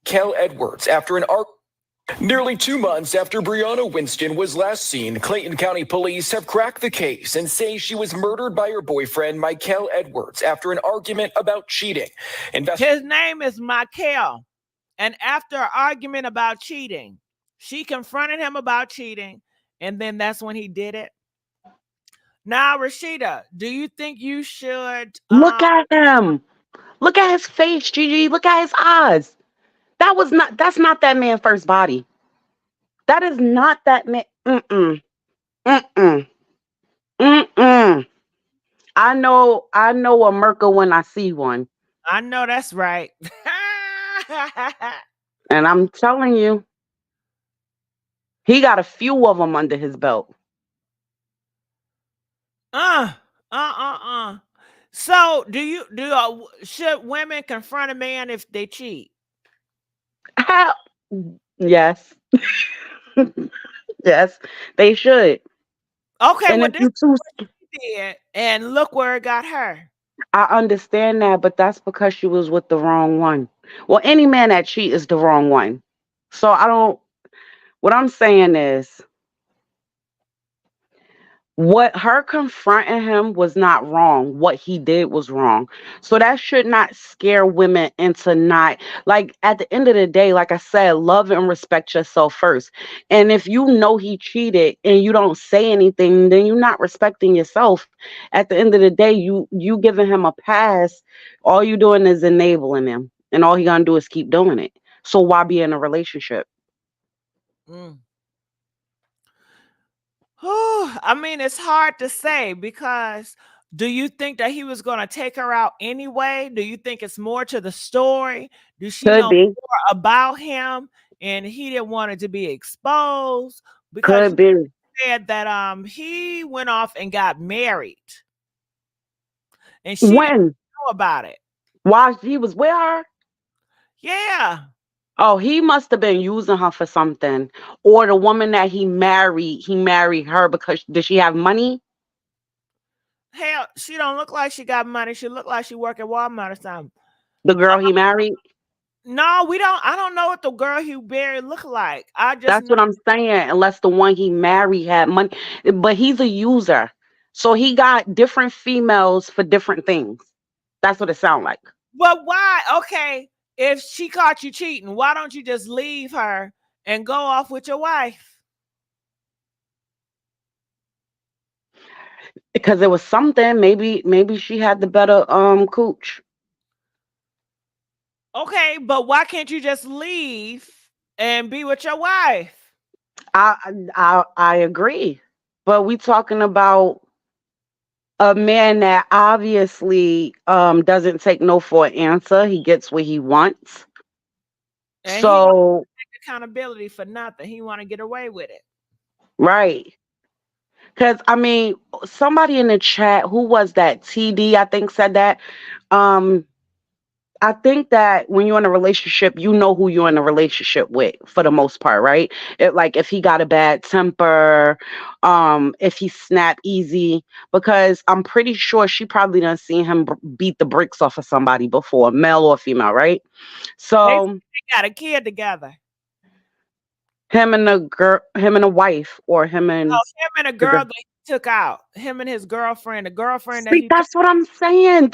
Kel Edwards, after nearly 2 months after Brianna Winston was last seen, Clayton County Police have cracked the case and say she was murdered by her boyfriend, Michael Edwards, after an argument about cheating. His name is Michael. And after an argument about cheating, she confronted him about cheating, and then that's when he did it. Now, Rashida, do you think you should look at him? Look at his face, Gigi. Look at his eyes. That's not that man's first body. That is not that man. I know a Merca when I see one. I know that's right. And I'm telling you, he got a few of them under his belt. So, should women confront a man if they cheat? Yes. Yes, they should. Okay, and well, this is what she did, and look where it got her. I understand that, but that's because she was with the wrong one. Well, any man that cheat is the wrong one. So what I'm saying is, what her confronting him was not wrong. What he did was wrong. So that should not scare women into not, like, at the end of the day, like I said, love and respect yourself first. And if you know he cheated and you don't say anything, then you're not respecting yourself. At the end of the day, you giving him a pass. All you doing is enabling him, and all he gonna do is keep doing it. So why be in a relationship? I mean, it's hard to say, because do you think that he was going to take her out anyway? Do you think it's more to the story? Does she know more about him and he didn't want it to be exposed? Because he said that he went off and got married, and she didn't know about it. While he was with her? Yeah. Oh, he must have been using her for something. Or the woman that he married her because did she have money? Hell, she don't look like she got money. She look like she work at Walmart or something. The girl he married? No, we don't. I don't know what the girl he married look like. That's what I'm saying. Unless the one he married had money. But he's a user. So he got different females for different things. That's what it sounds like. But why? Okay. If she caught you cheating, why don't you just leave her and go off with your wife? Because it was something. Maybe she had the better cooch. Okay, but why can't you just leave and be with your wife? I agree. But we talking about a man that obviously doesn't take no for an answer. He gets what he wants. And so he don't take accountability for nothing. He want to get away with it. Right. Because I mean, somebody in the chat, who was that? TD, I think, said that. I think that when you're in a relationship, you know who you're in a relationship with for the most part, right? Like if he got a bad temper, if he snap easy, because I'm pretty sure she probably done seen him beat the bricks off of somebody before, male or female, right? So they got a kid together. Him and a wife, or him and a girl. took out. Him and his girlfriend, the girlfriend that See, he took. that's what I'm saying.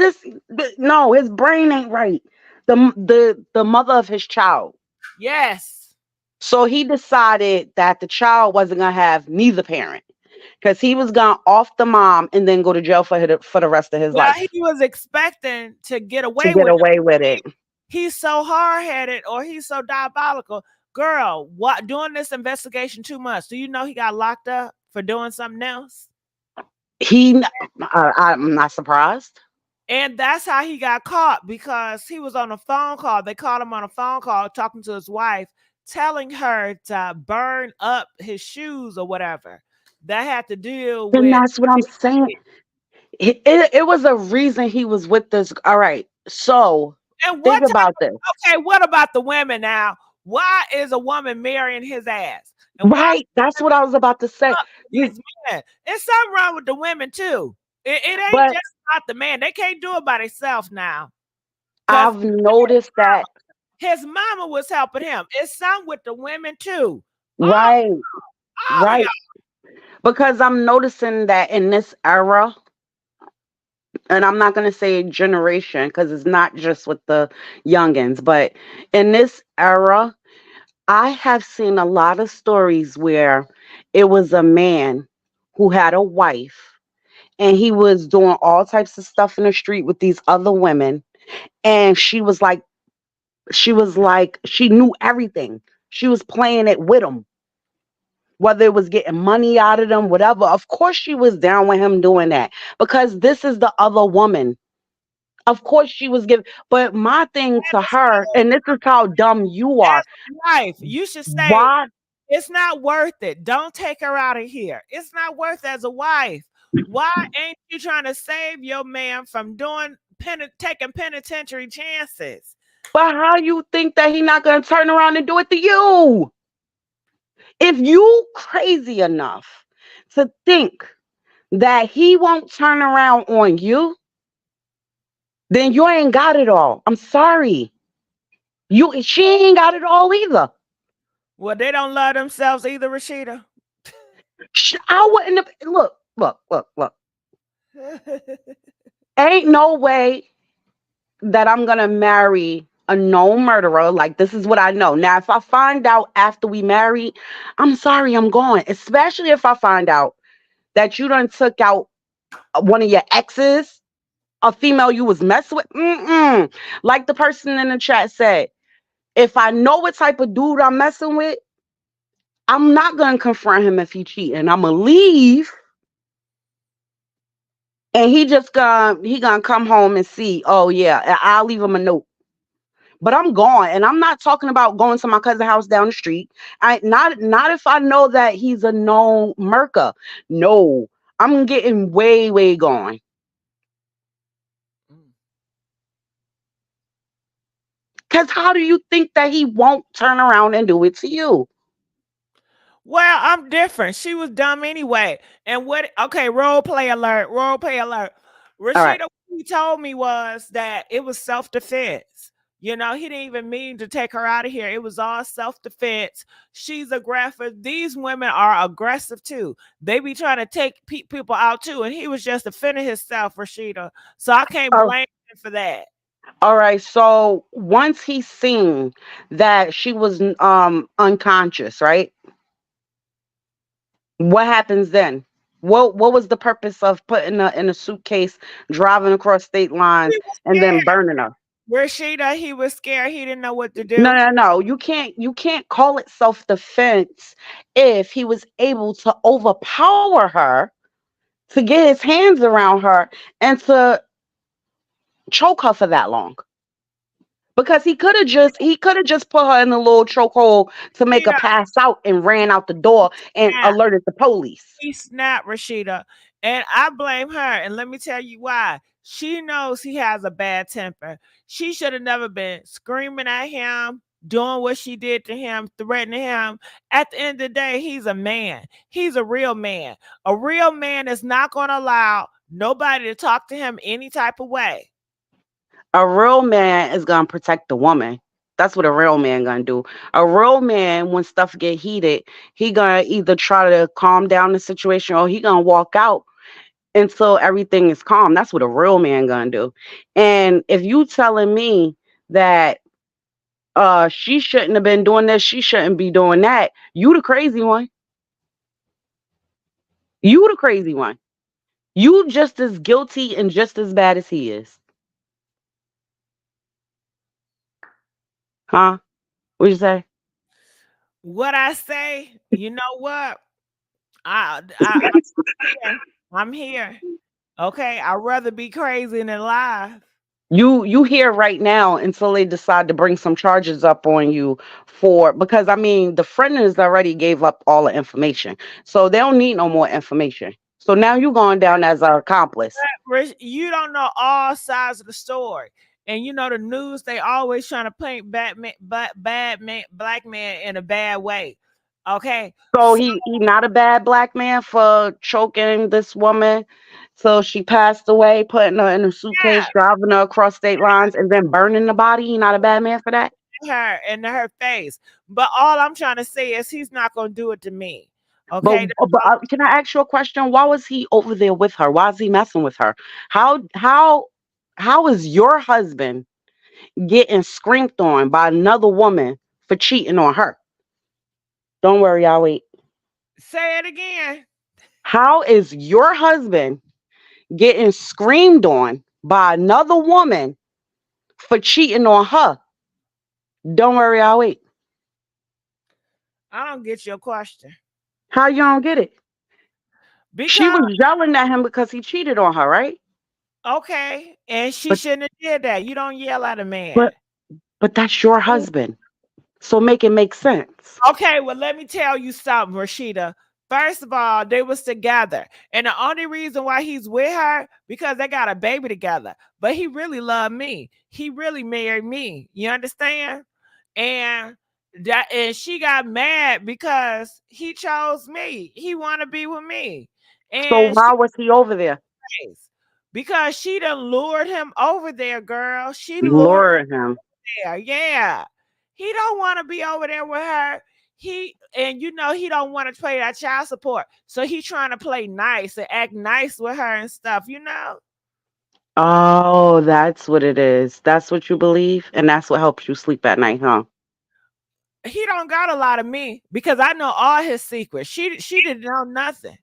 No, his brain ain't right. The mother of his child. Yes. So he decided that the child wasn't gonna have neither parent because he was gonna off the mom and then go to jail for the rest of his Well, life he was expecting to get to away get with it. away with it. He's so hard-headed or he's so diabolical. Girl, what doing this investigation too much? Do you know he got locked up for doing something else? I'm not surprised. And that's how he got caught because he was on a phone call. They caught him on a phone call talking to his wife, telling her to burn up his shoes or whatever. That had to deal Then with. that's what I'm saying. It was a reason he was with this. All right. So And think what type about this. of, okay, what about the women now? Why is a woman marrying his ass? And why Right. That's what I was about to say. up You, these men? There's something wrong with the women too. It ain't but just about the man. They can't do it by themselves now. Because I've noticed that. his mama was helping him. It's some with the women too. Right. All of y'all. Right. Because I'm noticing that in this era, and I'm not going to say generation because it's not just with the youngins, but in this era, I have seen a lot of stories where it was a man who had a wife and he was doing all types of stuff in the street with these other women, and she knew everything. She was playing it with him, whether it was getting money out of them, whatever. Of course she was down with him doing that because this is the other woman. Of course she was giving, but my thing to her, and this is how dumb you are. As a wife, you should say Why? it's not worth it. Don't take her out of here. It's not worth it as a wife. Why ain't you trying to save your man from taking penitentiary chances? But how you think that he not gonna turn around and do it to you? If you crazy enough to think that he won't turn around on you, then you ain't got it all. I'm sorry. She ain't got it all either. Well, they don't love themselves either, Rashida. I wouldn't have look. Ain't no way that I'm gonna marry a known murderer. Like, this is what I know. Now, if I find out after we marry, I'm sorry, I'm gone. Especially if I find out that you done took out one of your exes, a female you was messing with. Like the person in the chat said, if I know what type of dude I'm messing with, I'm not gonna confront him if he cheating. I'ma leave, and he gonna come home and see. Oh yeah, and I'll leave him a note. But I'm gone, and I'm not talking about going to my cousin's house down the street. Not if I know that he's a known murker. No, I'm getting way gone. Because how do you think that he won't turn around and do it to you? Well, I'm different. She was dumb anyway. And what? Okay, role play alert. Role play alert. All right. Rashida, what he told me was that it was self defense. You know, he didn't even mean to take her out of here. It was all self defense. She's aggressive. These women are aggressive too. They be trying to take people out too. And he was just defending himself, Rashida. So I can't Oh, blame him for that. all right. So once he seen that she was unconscious, right? What happens then? What was the purpose of putting her in a suitcase, driving across state lines, He was and then scared. burning her? Rashida, he was scared. He didn't know what to No, do. no, no. You can't call it self-defense if he was able to overpower her, to get his hands around her, and to choke her for that long. Because he could have just put her in a little chokehold to make her Rashida, pass out and ran out the door and alerted the police. he snapped, Rashida. And I blame her. And let me tell you why. She knows he has a bad temper. She should have never been screaming at him, doing what she did to him, threatening him. At the end of the day, he's a man. He's a real man. A real man is not going to allow nobody to talk to him any type of way. A real man is gonna protect the woman. That's what a real man gonna do. A real man, when stuff get heated, he gonna either try to calm down the situation or he gonna walk out until everything is calm. That's what a real man gonna do. And if you telling me that she shouldn't have been doing this, she shouldn't be doing that, you the crazy one. You the crazy one. You just as guilty and just as bad as he is. Huh? What you say? What I say, you know what? I'm here. I'm here. Okay, I'd rather be crazy than alive. You here right now until they decide to bring some charges up on you for, because I mean the friend has already gave up all the information. So they don't need no more information. So now you going down as our accomplice. You don't know all sides of the story. And you know the news, they always trying to paint bad man, black man in a bad way. Okay. So he not a bad black man for choking this woman till she passed away, putting her in a suitcase, driving her across state lines, and then burning the body. He not a bad man for that. Her in her face. But all I'm trying to say is he's not gonna do it to me. But, Okay. can I ask you a question? Why was he over there with her? Why is he messing with her? How is your husband getting screamed on by another woman for cheating on her? Don't worry, I'll wait. Say it again. How is your husband getting screamed on by another woman for cheating on her? Don't worry, I'll wait. I don't get your question. How you don't get it? She Because was yelling at him because he cheated on her, right? okay, and she But shouldn't have did that. You don't yell at a man. but but that's your husband. So make it make sense. Okay, well, let me tell you something, Rashida. First of all, they was together. And the only reason why he's with her, because they got a baby together. But he really loved me. He really married me. You understand? And she got mad because he chose me. He wanted to be with me. So And why was he over there? because she done lured him over there, girl. She lured Lure him. there. Yeah. He don't want to be over there with her. And you know he don't want to pay that child support. So he trying to play nice and act nice with her and stuff, you know? Oh, that's what it is. That's what you believe, and that's what helps you sleep at night, huh? He don't got a lot of me because I know all his secrets. She didn't know nothing.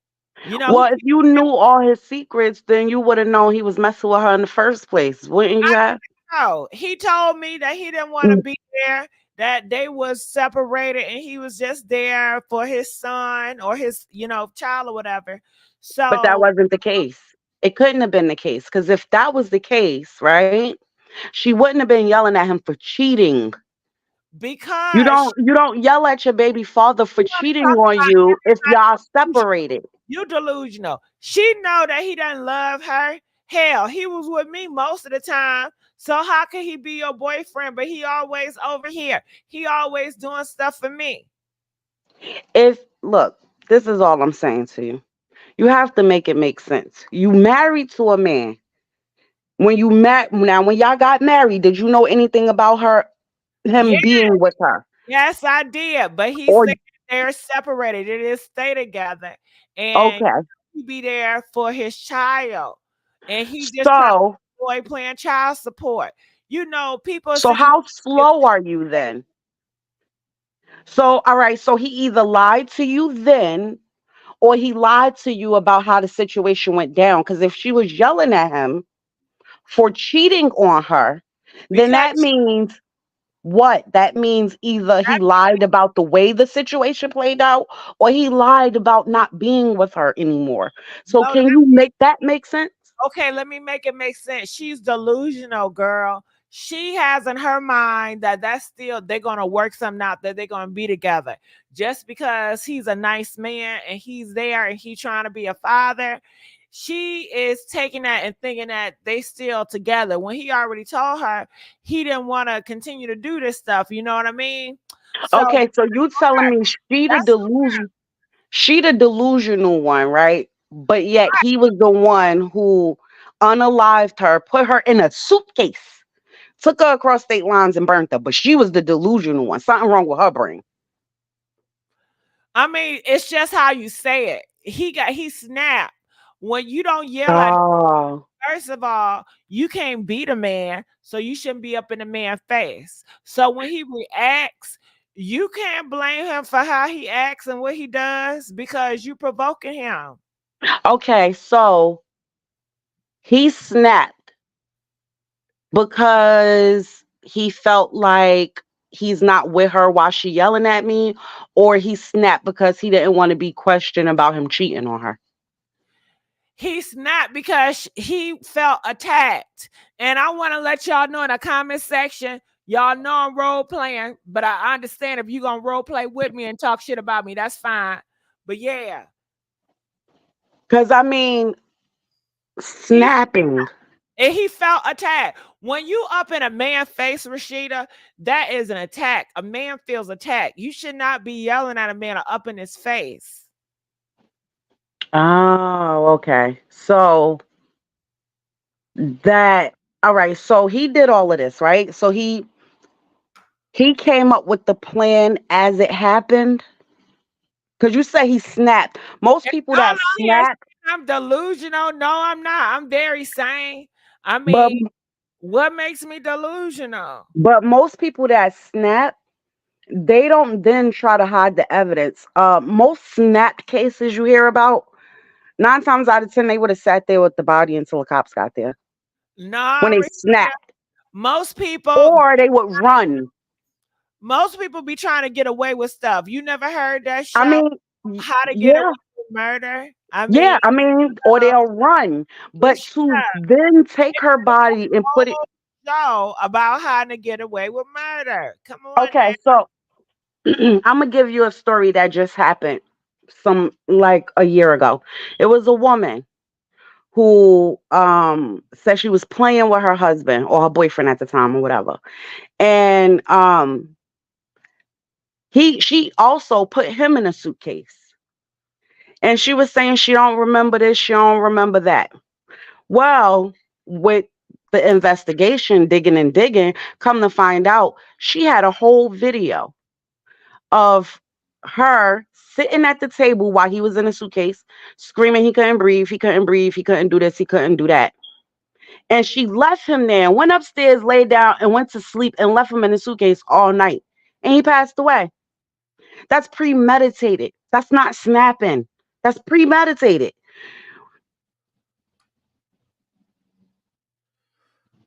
You know, Well, if you knew all his secrets, then you would have known he was messing with her in the first place, wouldn't you have? no, he told me that he didn't want to be there, that they was separated and he was just there for his son or his, child or whatever. But that So wasn't the case. It couldn't have been the case because if that was the case, right? She wouldn't have been yelling at him for cheating. because You don't yell at your baby father for cheating on you if y'all separated. you delusional. She know that he doesn't love her. Hell, he was with me most of the time. So how can he be your boyfriend? But he always over here. He always doing stuff for me. Look, this is all I'm saying to you. You have to make it make sense. You married to a man. When y'all got married, did you know anything about him Yeah, being with her? yes, I did. But he Or said they're separated. It is stay together. And okay. he be there for his child. And he just trying So to avoid paying child support. You know, people so say how slow are you then? So all right, so he either lied to you then or he lied to you about how the situation went down. Because if she was yelling at him for cheating on her, then because that means what? That means either he lied about the way the situation played out or he lied about not being with her anymore. So no, can you make that make sense? okay, let me make it make sense. She's delusional, girl. She has in her mind that that's still they're gonna work something out, that they're gonna be together. Just because he's a nice man and he's there and he's trying to be a father, she is taking that and thinking that they still together when he already told her he didn't want to continue to do this stuff. You know what I mean? So Okay, so you telling me that's she the delusional one, right? But yet he was the one who unalived her, put her in a suitcase took her across state lines and burnt her, but she was the delusional one. Something wrong with her brain. I mean, it's just how you say it. He snapped. When you don't yell at, Oh, first of all, you can't beat a man, so you shouldn't be up in the man's face. So when he reacts, you can't blame him for how he acts and what he does because you provoking him. okay. So he snapped because he felt like he's not with her while she yelling at me, or he snapped because he didn't want to be questioned about him cheating on her. He snapped because he felt attacked. And I want to let y'all know in the comment section, y'all know I'm role playing, but I understand if you're going to role play with me and talk shit about me, that's fine. But yeah. Because, I mean, snapping. And he felt attacked. When you up in a man's face, Rashida, that is an attack. A man feels attacked. You should not be yelling at a man or up in his face. Oh, okay. So all right. So he did all of this, right? So he came up with the plan as it happened. Because you say he snapped. Most people that snap, I'm delusional. No, I'm not. I'm very sane. I but mean, what makes me delusional? most people that snap, they don't then try to hide the evidence. Most snap cases you hear about, 9 times out of 10, they would have sat there with the body until the cops got there. No, When they snapped. most people, Or they would run. Most people be trying to get away with stuff. You never heard that show? I mean, How to Get Away with Murder? I mean, or they'll run. But to then take her body and put it. Show about how to get away with murder. Come on. Okay, so I'm gonna give you a story that just happened like a year ago. It was a woman who said she was playing with her husband or her boyfriend at the time or whatever. And she also put him in a suitcase. And she was saying she don't remember this, she don't remember that. Well, with the investigation, digging and digging, come to find out, she had a whole video of her sitting at the table while he was in a suitcase, screaming he couldn't breathe, he couldn't breathe, he couldn't do this, he couldn't do that. And she left him there, went upstairs, laid down, and went to sleep and left him in the suitcase all night. And he passed away. That's premeditated. That's not snapping. That's premeditated.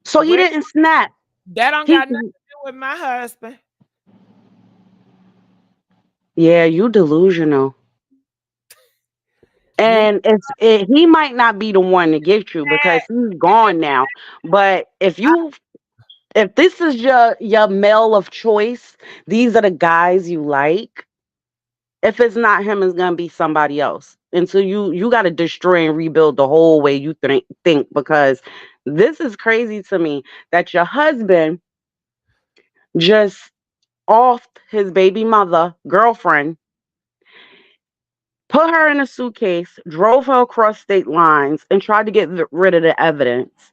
So he didn't snap. That don't got nothing to do with my husband. Yeah, you delusional. And he might not be the one to get you because he's gone now. But if this is your male of choice, these are the guys you like. If it's not him, it's gonna be somebody else. And so you got to destroy and rebuild the whole way you think, because this is crazy to me that your husband just offed his baby mother girlfriend, put her in a suitcase, drove her across state lines, and tried to get rid of the evidence.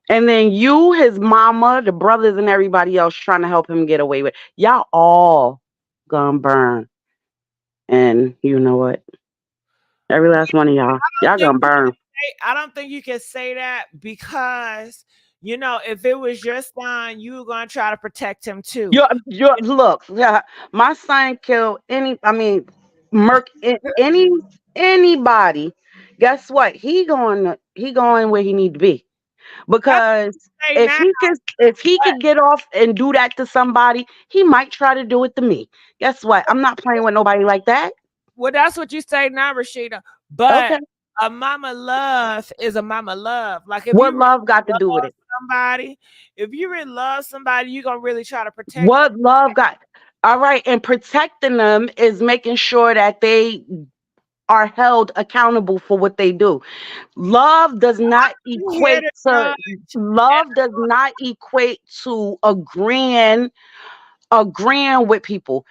And then you, his mama, the brothers, and everybody else trying to help him get away with it. Y'all all gonna burn. And you know what? Every last one of y'all gonna burn. I don't think you can say that because, if it was your son, you were going to try to protect him too. Look, my son killed anybody. Guess what? He going where he need to be. Because if he could get off and do that to somebody, he might try to do it to me. Guess what? I'm not playing with nobody like that. Well, that's what you say now, Rashida. But a mama love is a mama love. Like, if what love got to do with it? Somebody, if you really love somebody, you're gonna really try to protect what them. Love got. All right, and protecting them is making sure that they are held accountable for what they do. Love does not equate to agreeing agreeing with people.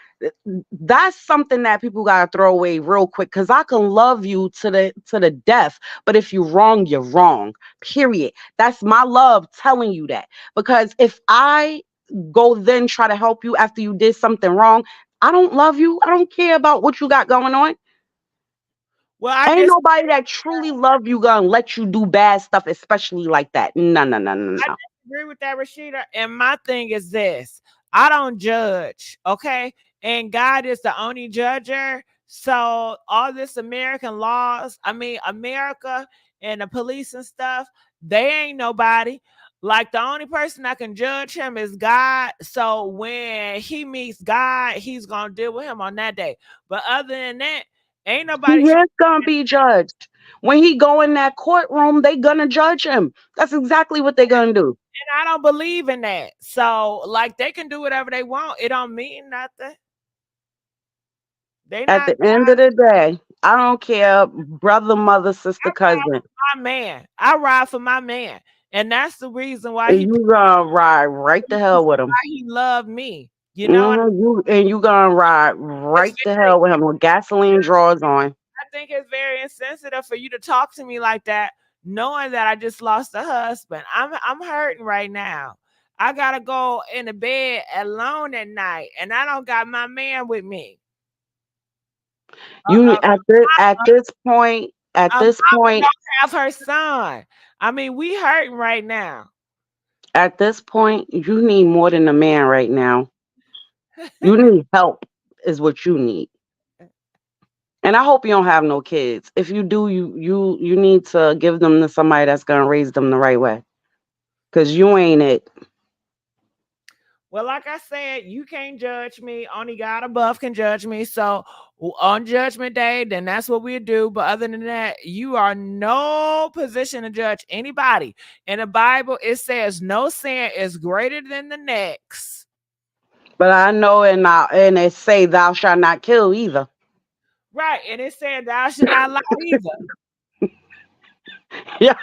That's something that people gotta throw away real quick. Cause I can love you to the death, but if you're wrong, you're wrong. Period. That's my love telling you that. Because if I go then try to help you after you did something wrong, I don't love you. I don't care about what you got going on. Well, I Ain't just nobody that truly love you gonna let you do bad stuff, especially like that. No, no, no, no, I no. disagree with that, Rashida. And my thing is this: I don't judge, okay? And God is the only judger. So all this American laws, I mean, America and the police and stuff, they ain't nobody. Like the only person that can judge him is God. So when he meets God, he's gonna deal with him on that day. But other than that, ain't He nobody. is gonna be judged. When he go in that courtroom, they gonna judge him. That's exactly what they gonna do. And I don't believe in that. So, like, they can do whatever they want. It don't mean nothing. They At not the end of the day, I don't care, brother, mother, sister, cousin. my man. I ride for my man, and that's the reason why And you gonna ride right the hell with him. why he loved me. You know, You gonna ride right it's the very, hell with him with gasoline drawers on. I think it's very insensitive for you to talk to me like that, knowing that I just lost a husband. I'm hurting right now. I gotta go in the bed alone at night, and I don't got my man with me. You Uh, at this point, a mama don't have her son. I mean, we hurting right now. at this point, you need more than a man right now. You need help, is what you need. And I hope you don't have no kids. If you do, you need to give them to somebody that's gonna raise them the right way. Cause you ain't it. Well, like I said, you can't judge me. Only God above can judge me. So on Judgment Day, then that's what we do. But other than that, you are no position to judge anybody. In the Bible, it says no sin is greater than the next. But I know and it say thou shalt not kill either. Right. And it said thou should not lie either. Yeah.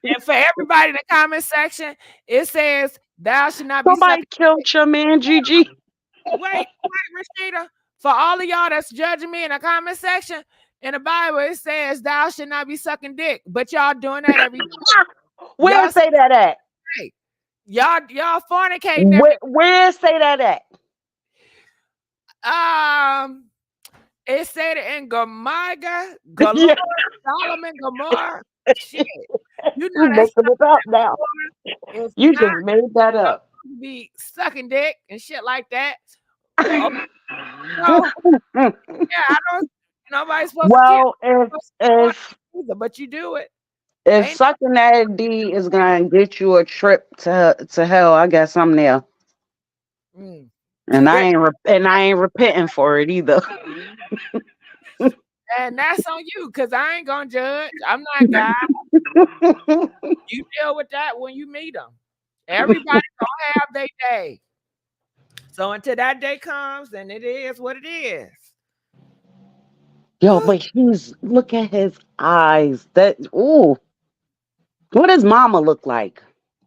And for everybody in the comment section, it says thou should not be Somebody sucking. killed your man, Gigi. Wait, Rashida. For all of y'all that's judging me in the comment section, in the Bible it says thou should not be sucking dick, but y'all doing that every day. Where Y'all say that at? say, y'all fornicating Where say that at? it said it in Gomorrah, Yeah. Solomon, Gomorrah. Shit, you know You that's making it up now. it's You not just made that up. supposed to be sucking dick and shit like that. Oh, no, yeah, I don't. Nobody's supposed to kill. Well, Either, but you do it. if Ain't sucking that D is gonna get you a trip to hell, I guess I'm there. mm. And I ain't repenting for it either. And that's on you, because I ain't gonna judge. I'm not God. You deal with that when you meet them. Everybody gonna have their day. So until that day comes, then it is what it is. Yo, but look at his eyes. What does mama look like?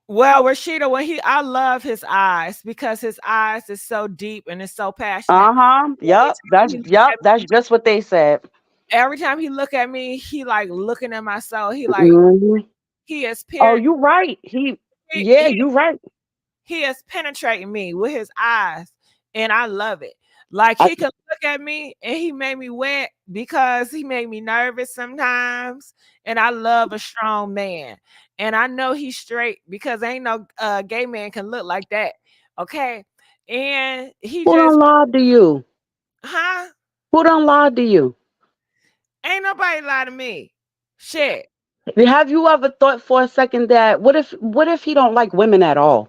Well, Rashida, I love his eyes because his eyes is so deep and it's so passionate. Uh-huh. That's just what they said. Every time he look at me, he like looking at my soul. Mhm. He is Oh, you right. You right. he is penetrating me with his eyes, and I love it. Like I, he could look at me and he made me wet because he made me nervous sometimes. And I love a strong man. And I know he's straight because ain't no gay man can look like that. Okay. And he who done just, lied to you? huh? Who done lied to you? Ain't nobody lie to me. Shit. Have you ever thought for a second that what if he don't like women at all?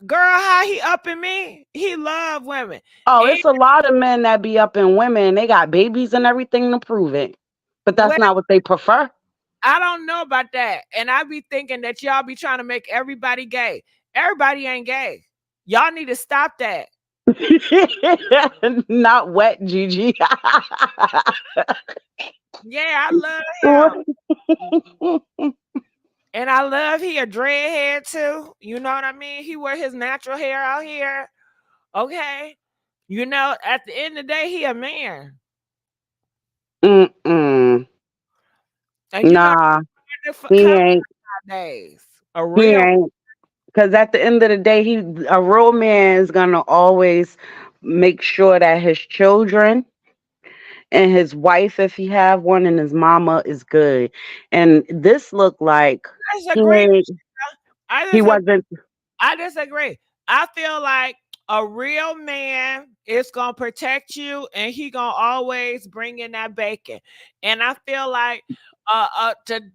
Girl, how he up in me? He love women. Oh, And it's a lot of men that be up in women. They got babies and everything to prove it. But that's well, not what they prefer. I don't know about that. And I be thinking that y'all be trying to make everybody gay. Everybody ain't gay. Y'all need to stop that. Not wet, Gigi. Yeah, I love him. And I love he a dreadhead too. You know what I mean? He wear his natural hair out here. Okay. You know, at the end of the day, he a man. Mm-mm. And you know, Nah, come he ain't. nowadays. A He real ain't. Because at the end of the day, a real man is gonna always make sure that his children and his wife, if he have one, and his mama is good. And this looked like I he disagree. ain't, I he disagree. wasn't. I disagree. I feel like a real man is gonna protect you, and he gonna always bring in that bacon. And I feel like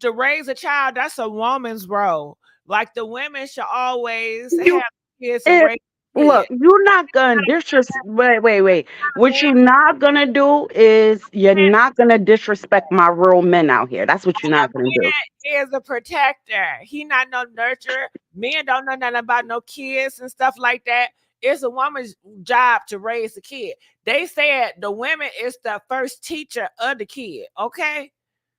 to raise a child, that's a woman's role. Like the women should always You have kids and it, raise look, kids. you're not gonna disrespect. Wait. What you're not gonna do is you're not gonna disrespect my real men out here. That's what you're A not gonna do. man is a protector. He not no nurturer. Men don't know nothing about no kids and stuff like that. It's a woman's job to raise the kid. They said the women is the first teacher of the kid. Okay,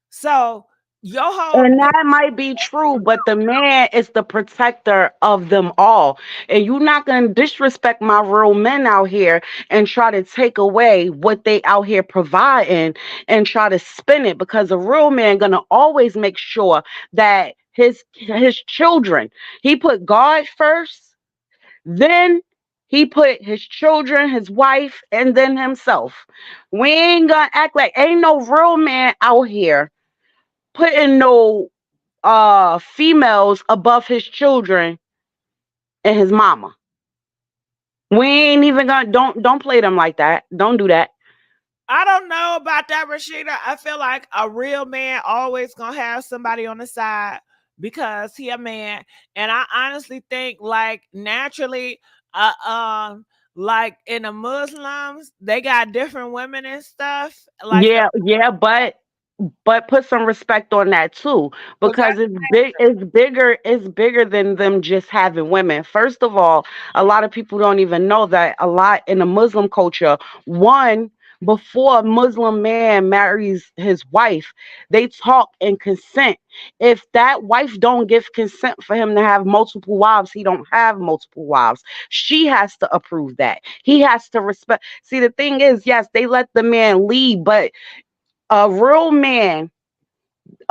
so your whole And that might be true, but the man is the protector of them all. And you're not going to disrespect my real men out here and try to take away what they out here providing and try to spin it, because a real man going to always make sure that his children, he put God first, then he put his children, his wife, and then himself. We ain't going to act like ain't no real man out here putting no females above his children and his mama. We ain't even gonna don't play them like that. Don't do that. I don't know about that, Rashida. I feel like a real man always gonna have somebody on the side because he a man, and I honestly think like naturally, uh, um, like in the Muslims, they got different women and stuff. Like the Yeah, but put some respect on that too, was that because it's bigger than them just having women. First of all, a lot of people don't even know that a lot in the Muslim culture, one, before a Muslim man marries his wife, they talk and consent. If that wife don't give consent for him to have multiple wives, he don't have multiple wives. She has to approve that. He has to respect. See, the thing is, yes, they let the man lead, but a real man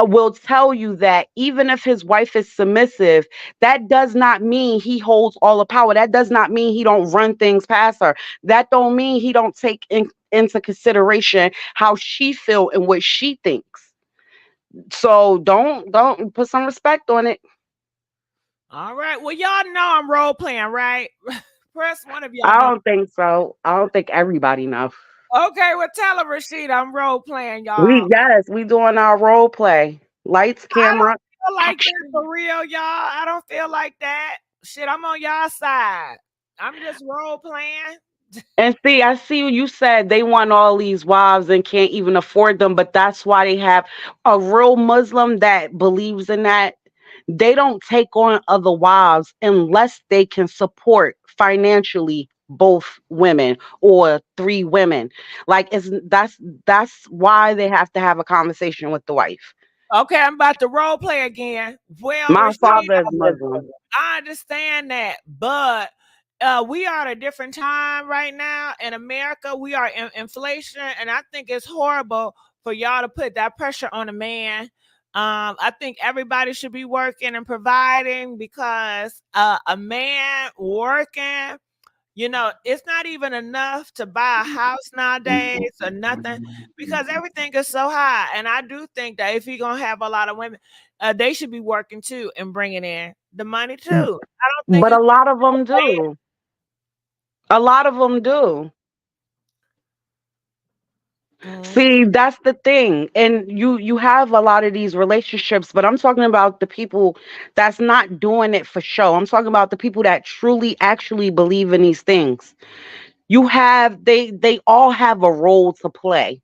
will tell you that even if his wife is submissive, that does not mean he holds all the power. That does not mean he don't run things past her. That don't mean he don't take into consideration how she feel and what she thinks. So don't put some respect on it. all right? Well, y'all know I'm role playing, right? Press one of y'all I know. don't think so. I don't think everybody knows. Okay, well, tell her, Rashida, I'm role playing, We y'all. yes, we doing our role play. Lights, I don't camera, feel like that action. for real, y'all. I don't feel like that. Shit, I'm on y'all side. I'm just role playing. And see, I see you said they want all these wives and can't even afford them, but that's why they have a real Muslim that believes in that. They don't take on other wives unless they can support financially both women or three women. Like that's why they have to have a conversation with the wife. Okay, I'm about to role play again. Well, My Rashida, father is Muslim. I understand that, but we are at a different time right now in America. We are in inflation, and I think it's horrible for y'all to put that pressure on a man. I think everybody should be working and providing because a man working, you know, it's not even enough to buy a house nowadays or nothing because everything is so high. And I do think that if you're gonna have a lot of women, they should be working too and bringing in the money too. I don't think But a it's lot of them do. A lot of them do. mm, See, that's the thing. And you have a lot of these relationships, but I'm talking about the people that's not doing it for show. I'm talking about the people that truly actually believe in these things. You have they all have a role to play.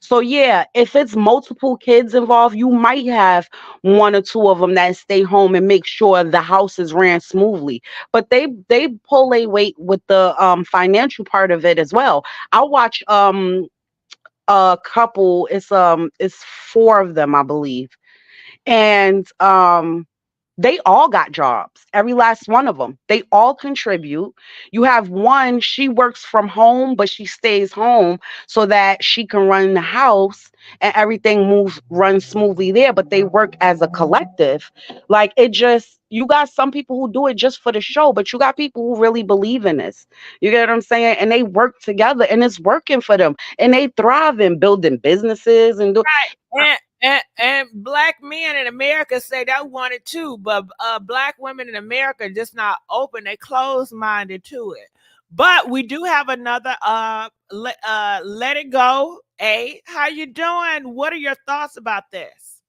So yeah, if it's multiple kids involved, you might have one or two of them that stay home and make sure the house is ran smoothly. But they pull a weight with the financial part of it as well. I watch a couple, it's four of them, I believe. And They all got jobs, every last one of them. They all contribute. You have one, she works from home, but she stays home so that she can run the house and everything runs smoothly there, but they work as a collective. Like it just, you got some people who do it just for the show, but you got people who really believe in this. You get what I'm saying? And they work together and it's working for them. And they thrive in building businesses and do. And black men in America say they want it too, but black women in America just not open. They closed-minded to it. But we do have another let it go. A, how you doing? What are your thoughts about this?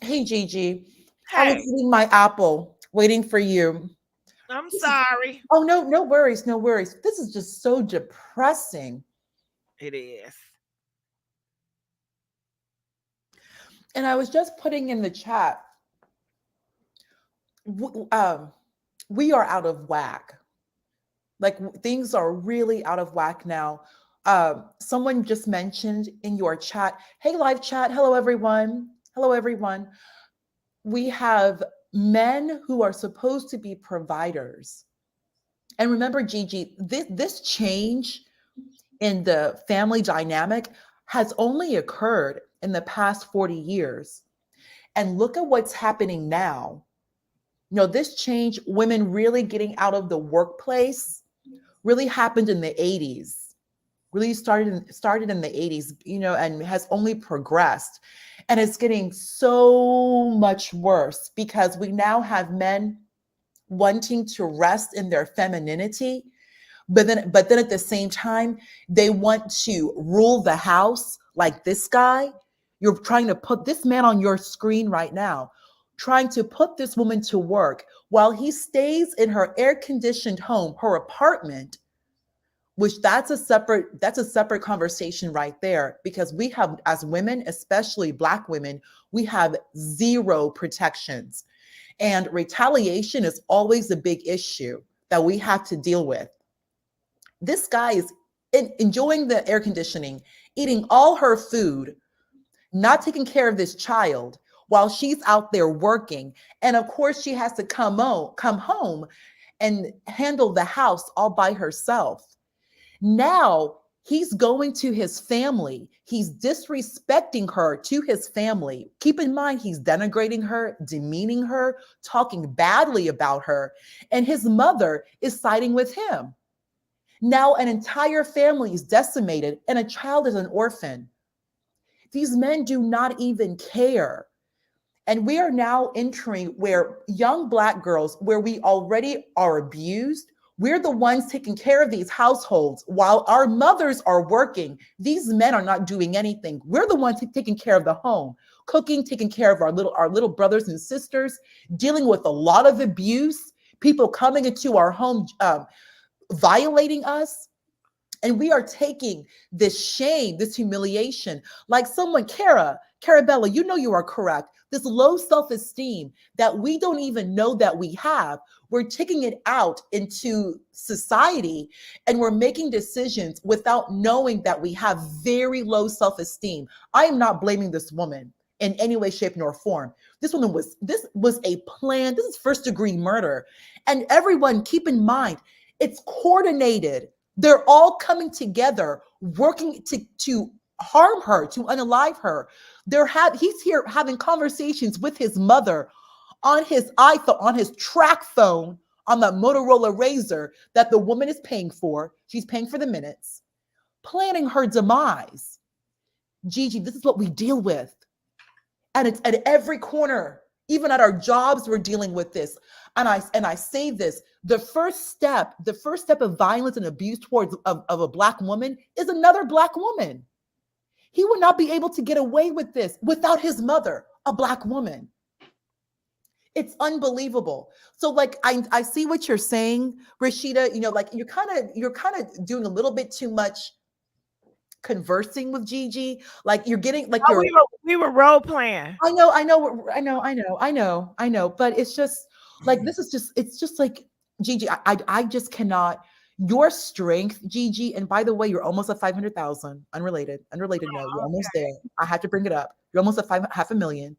Hey, Gigi. Hey. I was eating my apple, waiting for you. I'm sorry. Oh, no, no worries, no worries. This is just so depressing. It is. And I was just putting in the chat, we are out of whack. Like things are really out of whack now. Someone just mentioned in your chat, hey, live chat. Hello, everyone. Hello, everyone. We have men who are supposed to be providers. And remember, Gigi, this change in the family dynamic has only occurred in the past 40 years. And look at what's happening now. This change, women really getting out of the workplace, really happened in the 80s. Really started in the 80s, and has only progressed. And it's getting so much worse because we now have men wanting to rest in their femininity, but then at the same time, they want to rule the house like this guy. You're trying to put this man on your screen right now, trying to put this woman to work while he stays in her air-conditioned home, her apartment, which that's a separate conversation right there, because we have, as women, especially Black women, we have zero protections. And retaliation is always a big issue that we have to deal with. This guy is enjoying the air conditioning, eating all her food, not taking care of this child while she's out there working. And of course, she has to come home and handle the house all by herself. Now he's going to his family. He's disrespecting her to his family. Keep in mind, he's denigrating her, demeaning her, talking badly about her. And his mother is siding with him. Now an entire family is decimated and a child is an orphan. These men do not even care. And we are now entering where young Black girls, where we already are abused, we're the ones taking care of these households while our mothers are working. These men are not doing anything. We're the ones taking care of the home, cooking, taking care of our little brothers and sisters, dealing with a lot of abuse, people coming into our home, violating us. And we are taking this shame, this humiliation, like someone, Carabella, you are correct. This low self-esteem that we don't even know that we have, we're taking it out into society and we're making decisions without knowing that we have very low self-esteem. I am not blaming this woman in any way, shape, nor form. This was a plan. This is first-degree murder. And everyone, keep in mind, it's coordinated. They're all coming together, working to harm her, to unalive her. He's here having conversations with his mother on his iPhone, on his track phone, on the Motorola Razr that the woman is paying for. She's paying for the minutes, planning her demise. Gigi, this is what we deal with. And it's at every corner. Even at our jobs, we're dealing with this. And I say this, the first step of violence and abuse towards of a Black woman is another Black woman. He would not be able to get away with this without his mother, a Black woman. It's unbelievable. So like, I see what you're saying, Rashida, like you're kind of doing a little bit too much conversing with Gigi. Like you're getting like we were role playing. I know. But it's just like, it's just like, Gigi, I just cannot, Your strength, Gigi, and by the way, you're almost at 500,000. Unrelated note. You're almost there. I had to bring it up. You're almost at 500,000.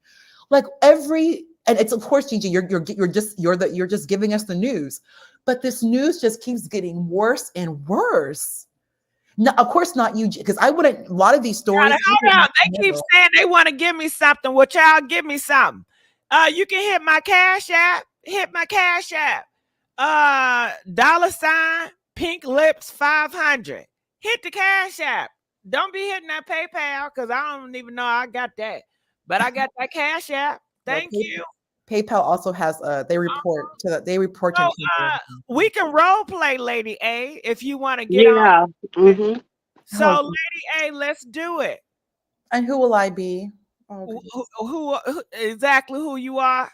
Like and it's of course, Gigi, you're just giving us the news, but this news just keeps getting worse and worse. No, of course not you, because I wouldn't. A lot of these stories. Hold on. They keep saying they want to give me something. Well, y'all give me something. You can hit my Cash App. Hit my Cash App. $ PINKLIPS500. Hit the Cash App. Don't be hitting that PayPal because I don't even know I got that. But I got that Cash App. Thank you. PayPal also has they report to so, we can role play, Lady A, if you want to get on. Mm-hmm. So, Lady A, let's do it. And who will I be? Who exactly who you are?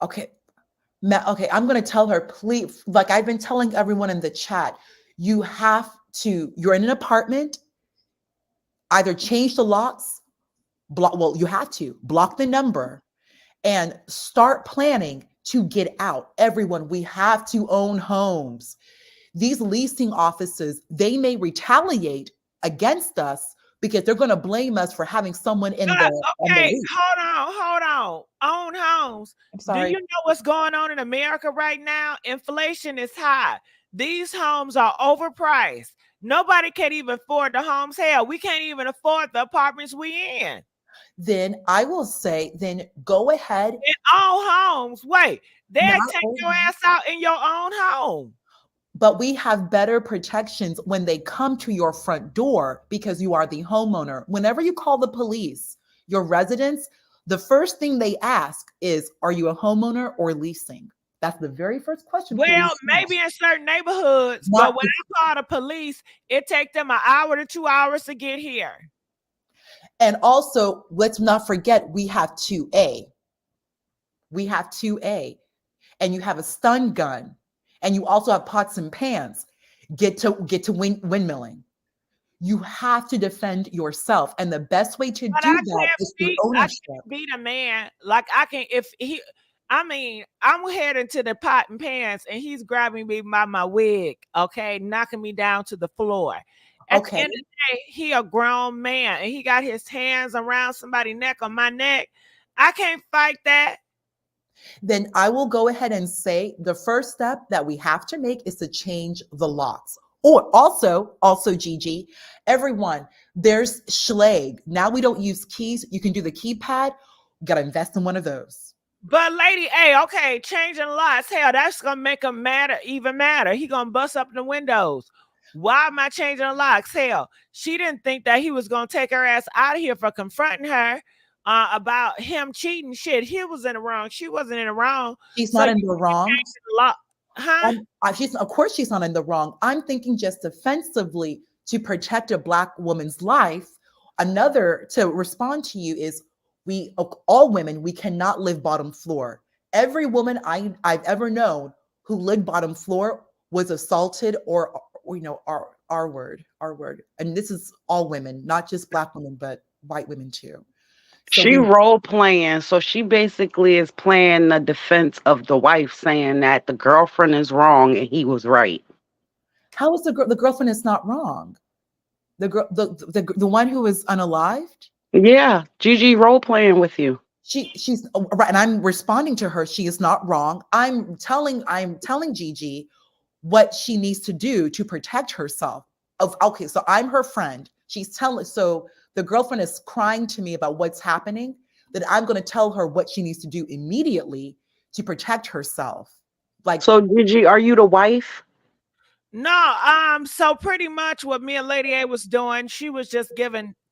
Okay. Okay, I'm going to tell her, please, like I've been telling everyone in the chat, you're in an apartment, either change the locks, you have to block the number and start planning to get out. Everyone, we have to own homes. These leasing offices, they may retaliate against us because they're going to blame us for having someone in the okay, hold on. Own homes. I'm sorry. Do you know what's going on in America right now? Inflation is high. These homes are overpriced. Nobody can even afford the homes. Hell, we can't even afford the apartments we in. Then I will say, then go ahead. In own homes. Wait, they'll take your ass out in your own home. But we have better protections when they come to your front door because you are the homeowner. Whenever you call the police, your residents, the first thing they ask is, are you a homeowner or leasing? That's the very first question. Well, maybe in certain neighborhoods, but when I call the police, it takes them an hour to 2 hours to get here. And also, let's not forget, we have 2A. We have 2A. And you have a stun gun. And you also have pots and pans. Get to windmilling. You have to defend yourself, and the best way to do that is through ownership. I can't beat a man like I can I'm heading to the pot and pans, and he's grabbing me by my wig, okay, knocking me down to the floor. At the end of the day, he a grown man, and he got his hands around somebody's neck on my neck. I can't fight that. Then I will go ahead and say the first step that we have to make is to change the locks. Or also, Gigi, everyone, there's Schlag. Now we don't use keys. You can do the keypad. You got to invest in one of those. But Lady A, okay, changing locks. Hell, that's going to make him even madder. He going to bust up the windows. Why am I changing the locks? Hell, she didn't think that he was going to take her ass out of here for confronting her about him cheating. Shit, he was in the wrong. She wasn't in the wrong. She's not in the wrong. Huh? Of course she's not in the wrong. I'm thinking just defensively to protect a Black woman's life. Another to respond to you is all women, we cannot live bottom floor. Every woman I've ever known who lived bottom floor was assaulted or our word. And this is all women, not just Black women, but white women too. So she role playing. So she basically is playing the defense of the wife, saying that the girlfriend is wrong and he was right. How is the girlfriend is not wrong? The one who is unalived? Yeah, Gigi role playing with you. She's right, and I'm responding to her. She is not wrong. I'm telling Gigi what she needs to do to protect herself. Okay, so I'm her friend. So the girlfriend is crying to me about what's happening, that I'm going to tell her what she needs to do immediately to protect herself. So Gigi, are you the wife? No, so pretty much what me and Lady A was doing, she was just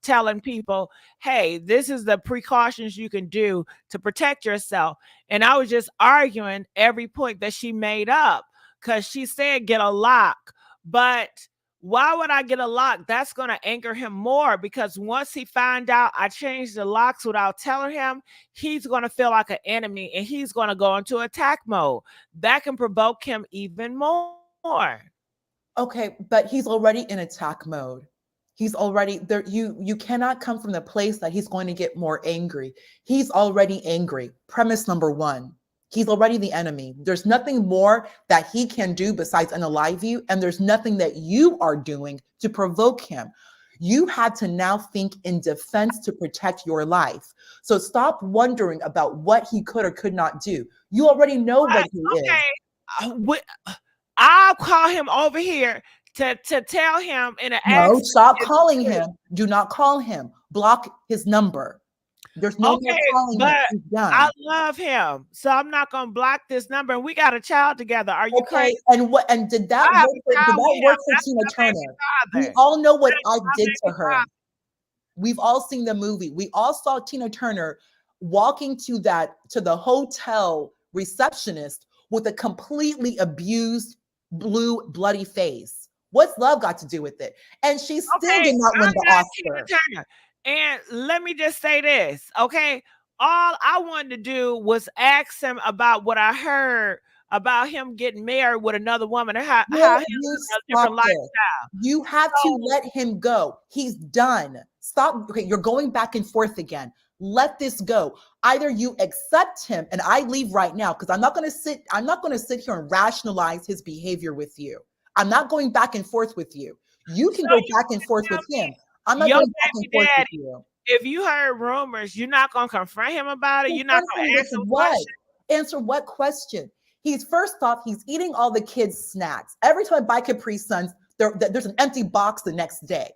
telling people, hey, this is the precautions you can do to protect yourself. And I was just arguing every point that she made up because she said get a lock. But why would I get a lock? That's going to anger him more because once he find out I changed the locks without telling him, he's going to feel like an enemy and he's going to go into attack mode. That can provoke him even more. Okay, but he's already in attack mode. He's already there. You cannot come from the place that he's going to get more angry. He's already angry. Premise number one. He's already the enemy. There's nothing more that he can do besides unalive you, and there's nothing that you are doing to provoke him. You had to now think in defense to protect your life. So stop wondering about what he could or could not do. You already know what he is. I'll call him over here to tell him in an No, accent. stop calling him. Do not call him. Block his number. There's no more calling him. He's done. I love him, so I'm not gonna block this number. And we got a child together. Are you crazy? And what? And did that work for Tina Turner? We all know what I did to her. We've all seen the movie. We all saw Tina Turner walking to the hotel receptionist with a completely abused, bloody face. What's love got to do with it? And she still did not win the Oscar. And let me just say this, okay? All I wanted to do was ask him about what I heard about him getting married with another woman and how he's a different lifestyle. You have to let him go. He's done. Stop. Okay, you're going back and forth again. Let this go. Either you accept him, and I leave right now because I'm not going to sit here and rationalize his behavior with you. I'm not going back and forth with you. You can go back and forth with him. I'm not going back and forth with you. If you heard rumors, you're not going to confront him about it. You're not going to ask him questions. Answer what question? He's first off, he's eating all the kids' snacks. Every time I buy Capri Suns, there's an empty box the next day.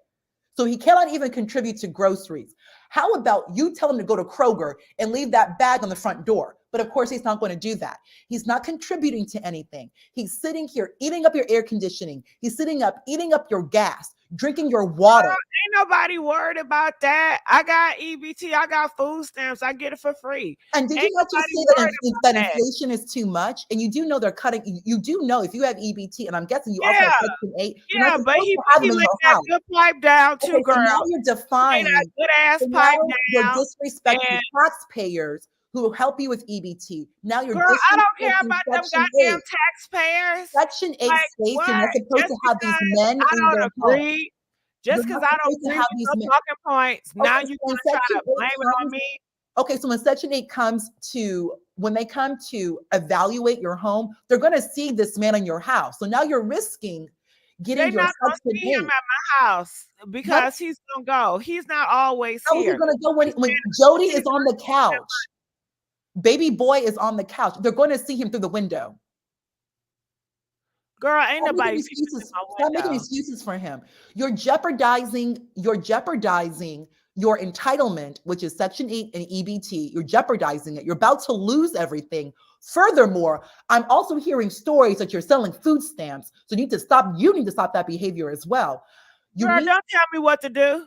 So he cannot even contribute to groceries. How about you tell him to go to Kroger and leave that bag on the front door? But of course, he's not going to do that. He's not contributing to anything. He's sitting here eating up your air conditioning. He's sitting up, eating up your gas, drinking your water. Ain't nobody worried about that. I got EBT. I got food stamps. I get it for free. And did you not just say that inflation is too much? And you do know they're cutting. You do know if you have EBT, and I'm guessing you also have Section 8. Yeah, but he let that good pipe down too, girl. So now you're defying that good ass pipe down. You're disrespecting taxpayers who help you with EBT. Now you're girl, I don't care about them goddamn taxpayers. Section 8 states you're not supposed to have these men in their home. Just because I don't agree with the talking points, now you're going to try to blame it on me. Okay, so when Section 8 comes to, when they come to evaluate your home, they're going to see this man in your house. So now you're risking getting your Section 8. See him at my house because he's going to go. He's not always here. How is he going to go when Jody is on the couch? Baby boy is on the couch. They're going to see him through the window. Girl, ain't nobody stop making excuses for him. You're jeopardizing your entitlement, which is Section 8 and EBT. You're jeopardizing it. You're about to lose everything. Furthermore, I'm also hearing stories that you're selling food stamps. So you need to stop that behavior as well. Girl, don't tell me what to do.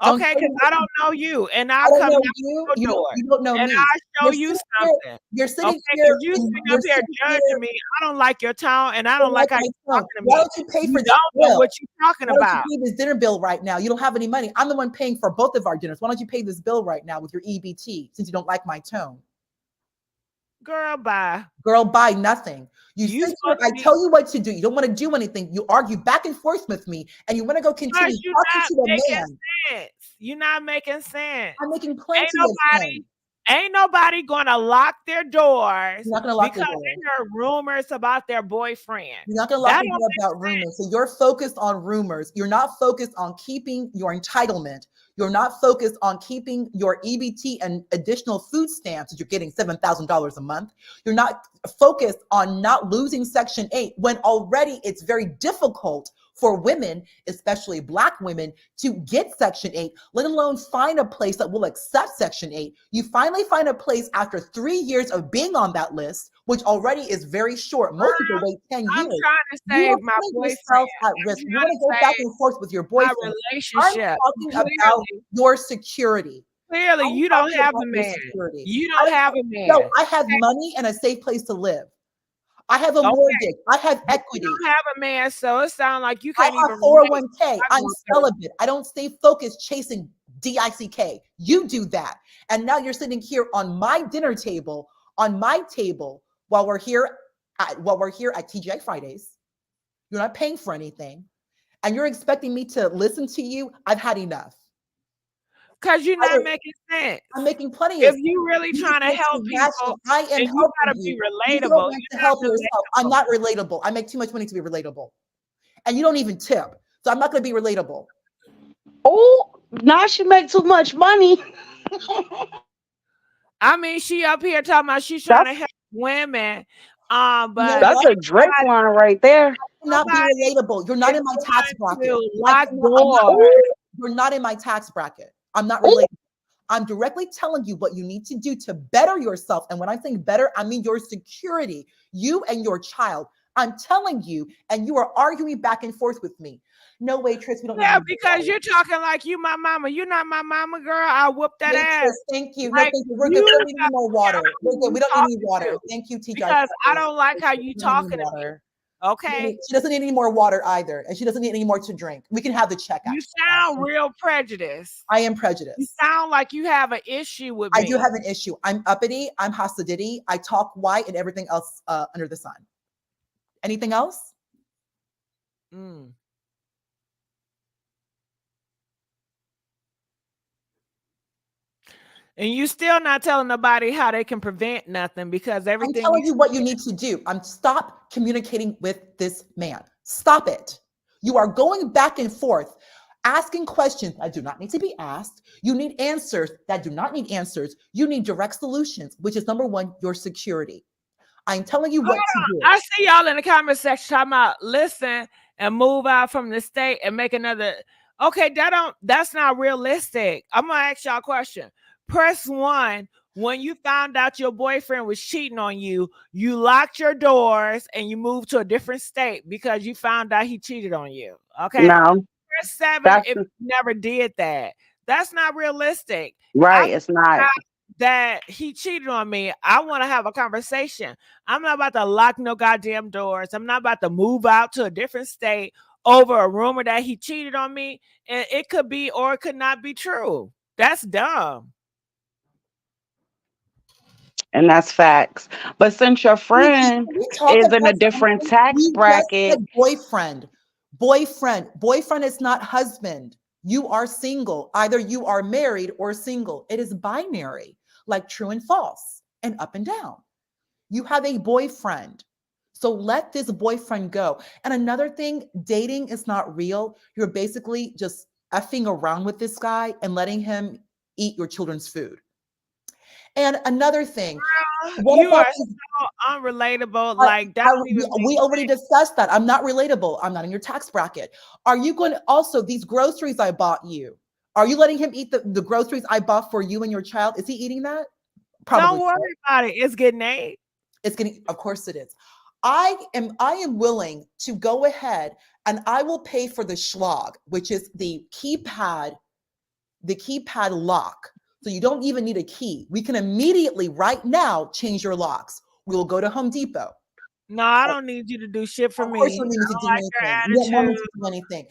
Okay, because I don't know you, and I'll come out your door, you don't know and me. I'll show you something. You're sitting here. You sitting up here judging me. I don't like your tone, and I don't like how you're talking to me. Why don't you pay for this bill? bill? What you talking about? Why don't you pay this dinner bill right now? You don't have any money. I'm the one paying for both of our dinners. Why don't you pay this bill right now with your EBT since you don't like my tone? Girl, bye. Girl, bye nothing. I tell you what to do. You don't want to do anything. You argue back and forth with me, and you want to go continue talking to a man. You're not making sense. I'm making plenty of sense. Ain't nobody gonna lock their doors not gonna lock because they heard rumors about their boyfriend. You're not gonna lock your door about rumors. So you're focused on rumors. You're not focused on keeping your entitlement. You're not focused on keeping your EBT and additional food stamps that you're getting $7,000 a month. You're not focused on not losing Section 8 when already it's very difficult for women, especially Black women, to get Section 8, let alone find a place that will accept Section 8. You finally find a place after 3 years of being on that list, which already is very short. Most people wait 10 years. I'm trying to save my boyfriend. At risk. You want to go back and forth with your boyfriend. Relationship. I'm talking about your security. Clearly, you don't have a man. You don't have a man. No, I have money and a safe place to live. I have a mortgage. I have equity. You don't have a man, so it sounds like you can't even. I have 401k. I'm celibate. I don't stay focused chasing DICK. You do that. And now you're sitting here on my dinner table, on my table, while we're here at TGI Fridays. You're not paying for anything. And you're expecting me to listen to you? I've had enough. Because you're not making sense. I'm making plenty of If sense. you really trying to help people, I am then you helping gotta be you. You don't relatable. want to help yourself. I'm not relatable. I make too much money to be relatable. And you don't even tip. So I'm not going to be relatable. Oh, now she make too much money. I mean, she up here talking about she's trying to help women. But that's a Drake line right there. Not be relatable. You're not in my tax bracket. You're not in my tax bracket. I'm not relatable. I'm directly telling you what you need to do to better yourself. And when I'm saying better, I mean your security, you and your child. I'm telling you, and you are arguing back and forth with me. No way, Tris, we don't need because you're talking like you my mama. You're not my mama, girl. I'll whoop that ass. Tris, thank you. Like, no, thank you. We're good. We don't need any more water. We're good. We don't need any water. Thank you, TJ. Because I don't like how you talking to me. Okay. She doesn't need any more water either. And she doesn't need any more to drink. We can have the check. You sound real prejudiced. I am prejudiced. You sound like you have an issue with me. I do have an issue. I'm uppity. I'm Hasidity. I talk white and everything else under the sun. Anything else? Mm. And you still not telling nobody how they can prevent nothing because everything. I'm telling you what you need to do. Stop communicating with this man. Stop it. You are going back and forth, asking questions that do not need to be asked. You need answers that do not need answers. You need direct solutions, which is number one, your security. I'm telling you what to do. I see y'all in the comment section talking about listen and move out from the state and make another. Okay, that's not realistic. I'm gonna ask y'all a question. Press 1 when you found out your boyfriend was cheating on you. You locked your doors and you moved to a different state because you found out he cheated on you. Okay. No. Press 7 if you never did that. That's not realistic. Right. It's not. That he cheated on me. I want to have a conversation. I'm not about to lock no goddamn doors. I'm not about to move out to a different state over a rumor that he cheated on me. And it could be or it could not be true. That's dumb. And that's facts. But since your friend is in a different tax bracket. Boyfriend is not husband. You are single. Either you are married or single. It is binary, like true and false and up and down. You have a boyfriend. So let this boyfriend go. And another thing, dating is not real. You're basically just effing around with this guy and letting him eat your children's food. And another thing, you are so unrelatable. Like that. We already discussed that. I'm not relatable. I'm not in your tax bracket. Are you going to also these groceries I bought you? Are you letting him eat the groceries I bought for you and your child? Is he eating that? Probably. Don't worry about it. It's getting ate. It's getting. Of course it is. I am willing to go ahead and I will pay for the schlag, which is the keypad lock. So you don't even need a key. We can immediately right now change your locks. We will go to Home Depot. No, I don't need you to do shit for me. Of course you don't need to do anything. You don't want me to do anything.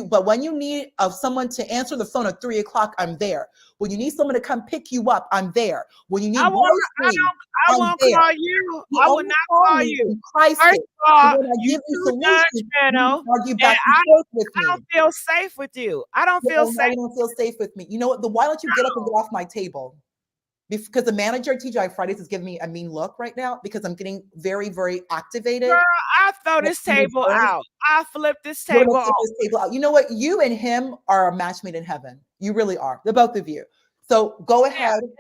But when you need someone to answer the phone at 3:00, I'm there. When you need someone to come pick you up, I'm there. When you need I won't call you. I will not call you. First of all, you too judgmental. I don't feel safe with you. I don't feel safe. You don't feel safe with me. You know what? Why don't you get up and get off my table? Because the manager at TGI Fridays is giving me a mean look right now because I'm getting very, very activated. Girl, I throw this table out. I flip this table out. You know what? You and him are a match made in heaven. You really are. The both of you. So go ahead. And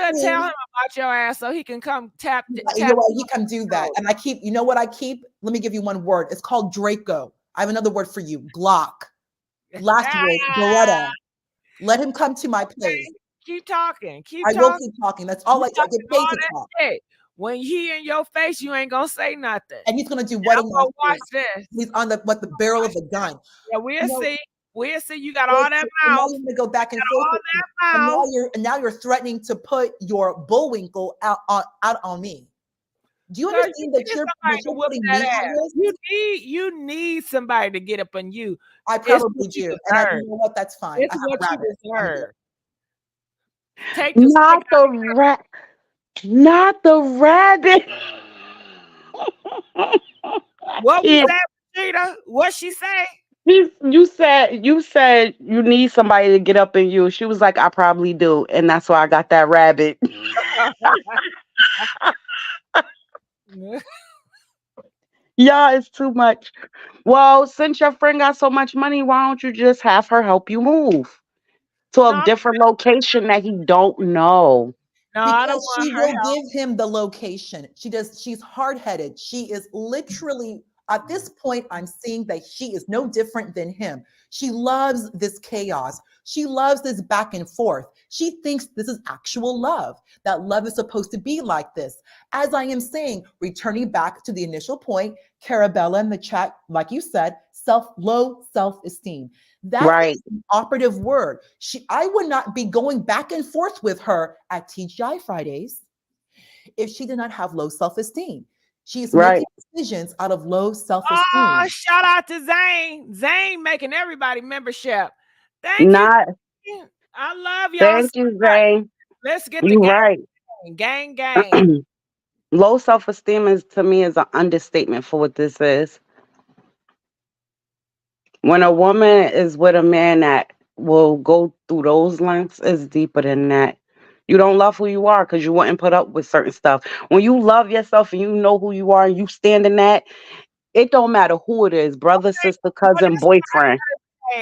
I should tell him about your ass so he can come tap. You know what? He can do that. And I keep, you know what I keep? Let me give you one word. It's called Draco. I have another word for you. Glock. Last word, Beretta. Let him come to my place. Keep talking. I will keep talking. That's all I get paid to talk. When he in your face, you ain't gonna say nothing. And he's gonna do what? Watch this. He's on the barrel of the gun. Yeah, we'll see. We'll see. You got all that mouth. Now you're gonna go back and forth. And now you're threatening to put your bullwinkle out on me. Do you understand that you're putting me on this? You need somebody to get up on you. I probably do. And you know what? That's fine. It's what you deserve. Not the rabbit. What was that, Rashida? What she say? You said you need somebody to get up in you. She was like, I probably do, and that's why I got that rabbit. Yeah, it's too much. Well, since your friend got so much money, why don't you just have her help you move to a No, different location that he don't know? no, I don't Because want she her will help. give him the location. She's hard-headed. She is literally, at this point, I'm seeing that she is no different than him. She loves this chaos. She loves this back and forth. She thinks this is actual love, that love is supposed to be like this. As I am saying, returning back to the initial point, Carabella in the chat, like you said, low self-esteem. That Right, is the operative word. I would not be going back and forth with her at TGI Fridays if she did not have low self-esteem. She is right. making decisions out of low Oh, self-esteem. shout out to Zane. Zane making everybody membership. Thank you. Not. Zane. I love y'all so Thank you, much. Zay. Let's get the You right. gang. Low self esteem is to me is an understatement for what this is. When a woman is with a man that will go through those lengths, it's deeper than that. You don't love who you are because you wouldn't put up with certain stuff. When you love yourself and you know who you are and you stand in that, it don't matter who it is, brother, sister, Well, cousin, that's boyfriend.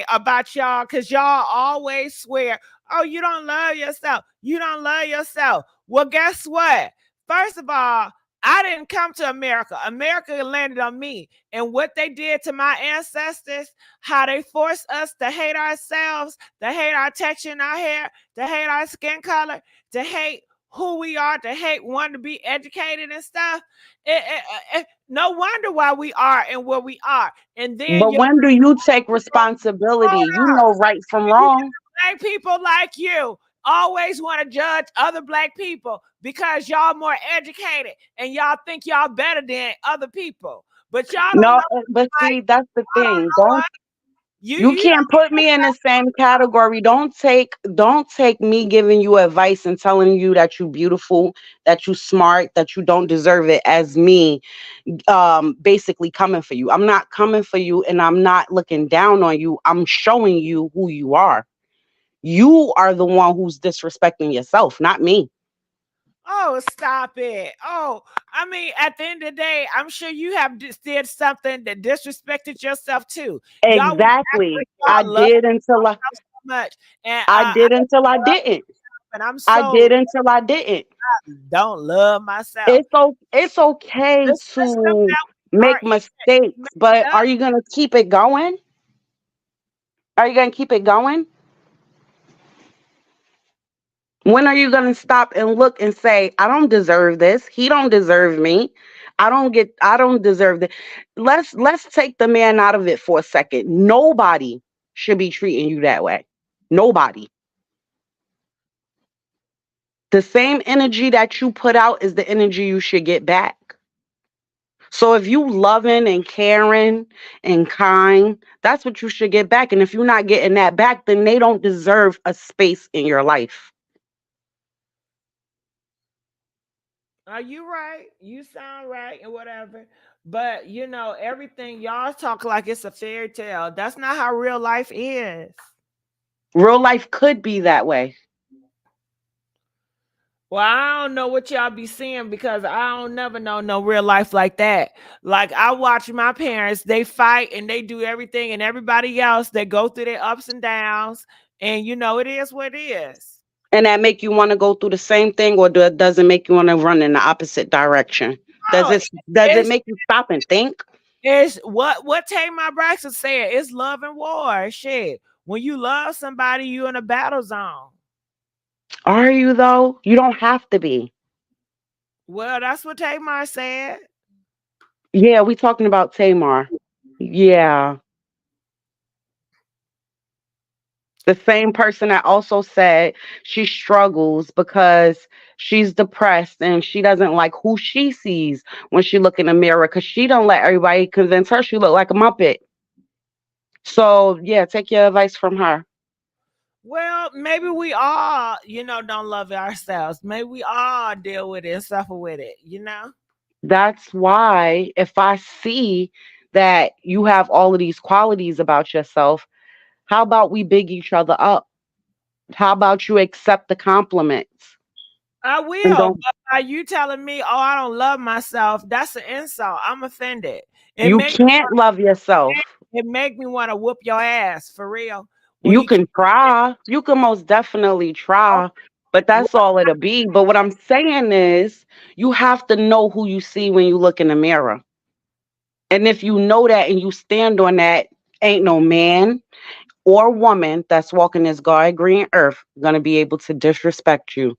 about y'all because y'all always swear, oh, you don't love yourself. You don't love yourself. Well, guess what? First of all, I didn't come to America. America landed on me. And what they did to my ancestors, how they forced us to hate ourselves, to hate our texture in our hair, to hate our skin color, to hate who we are, to hate wanting to be educated and stuff. No wonder why we are and where we are. And then But you when do you take responsibility? You know right from wrong. black people like you always want to judge other black people because y'all more educated and y'all think y'all better than other people. But y'all don't No, know but like see, that's the y'all don't thing. know Don't what You you can't put me in the same category. Don't take me giving you advice and telling you that you beautiful, that you smart, that you don't deserve it as me basically coming for you. I'm not coming for you and I'm not looking down on you. I'm showing you who you are. You are the one who's disrespecting yourself, not me. oh, stop it. Oh, I mean, at the end of the day, I'm sure you have did something that disrespected yourself too. Y'all want to act Exactly. like y'all love yourself so much, and I I did until I didn't. and I'm I so did until I didn't. don't love myself. It's okay The system to that we are make in mistakes, is but messed are up. you gonna keep it going? Are you gonna keep it going? When are you gonna stop and look and say, I don't deserve this, he don't deserve me, I don't deserve this. Let's take the man out of it for a second. Nobody should be treating you that way. Nobody. The same energy that you put out is the energy you should get back. So if you loving and caring and kind, that's what you should get back. And if you're not getting that back, then they don't deserve a space in your life. Are you right? You sound right and whatever. But you know, everything y'all talk like it's a fairy tale. That's not how real life is. Real life could be that way. Well, I don't know what y'all be seeing because I don't never know no real life like that. Like I watch my parents, they fight and they do everything, and everybody else they go through their ups and downs, and you know it is what it is. And that make you want to go through the same thing, or does it make you want to run in the opposite direction? Does Oh, it does it it's make you stop and think? it's what Tamar Braxton said. It's love and war. Shit. When you love somebody, you in a battle zone. Are you though? You don't have to be. Well, that's what Tamar said. Yeah, we talking about Tamar. Yeah. The same person that also said she struggles because she's depressed and she doesn't like who she sees when she look in the mirror because she don't let everybody convince her she look like a muppet. So yeah, take your advice from her. Well, maybe we all, don't love ourselves. Maybe we all deal with it and suffer with it. That's why if I see that you have all of these qualities about yourself, how about we big each other up? How about you accept the compliments I and will, don't but by you telling me, "Oh, I don't love myself," that's an insult. I'm offended. It you make me can't love yourself. it make me want to whoop your ass for real. When You you keep can try. You can most definitely try, but well, that's all it'll be. But what I'm saying is you have to know who you see when you look in the mirror. And if you know that and you stand on that, ain't no man or woman that's walking this God green earth gonna be able to disrespect you.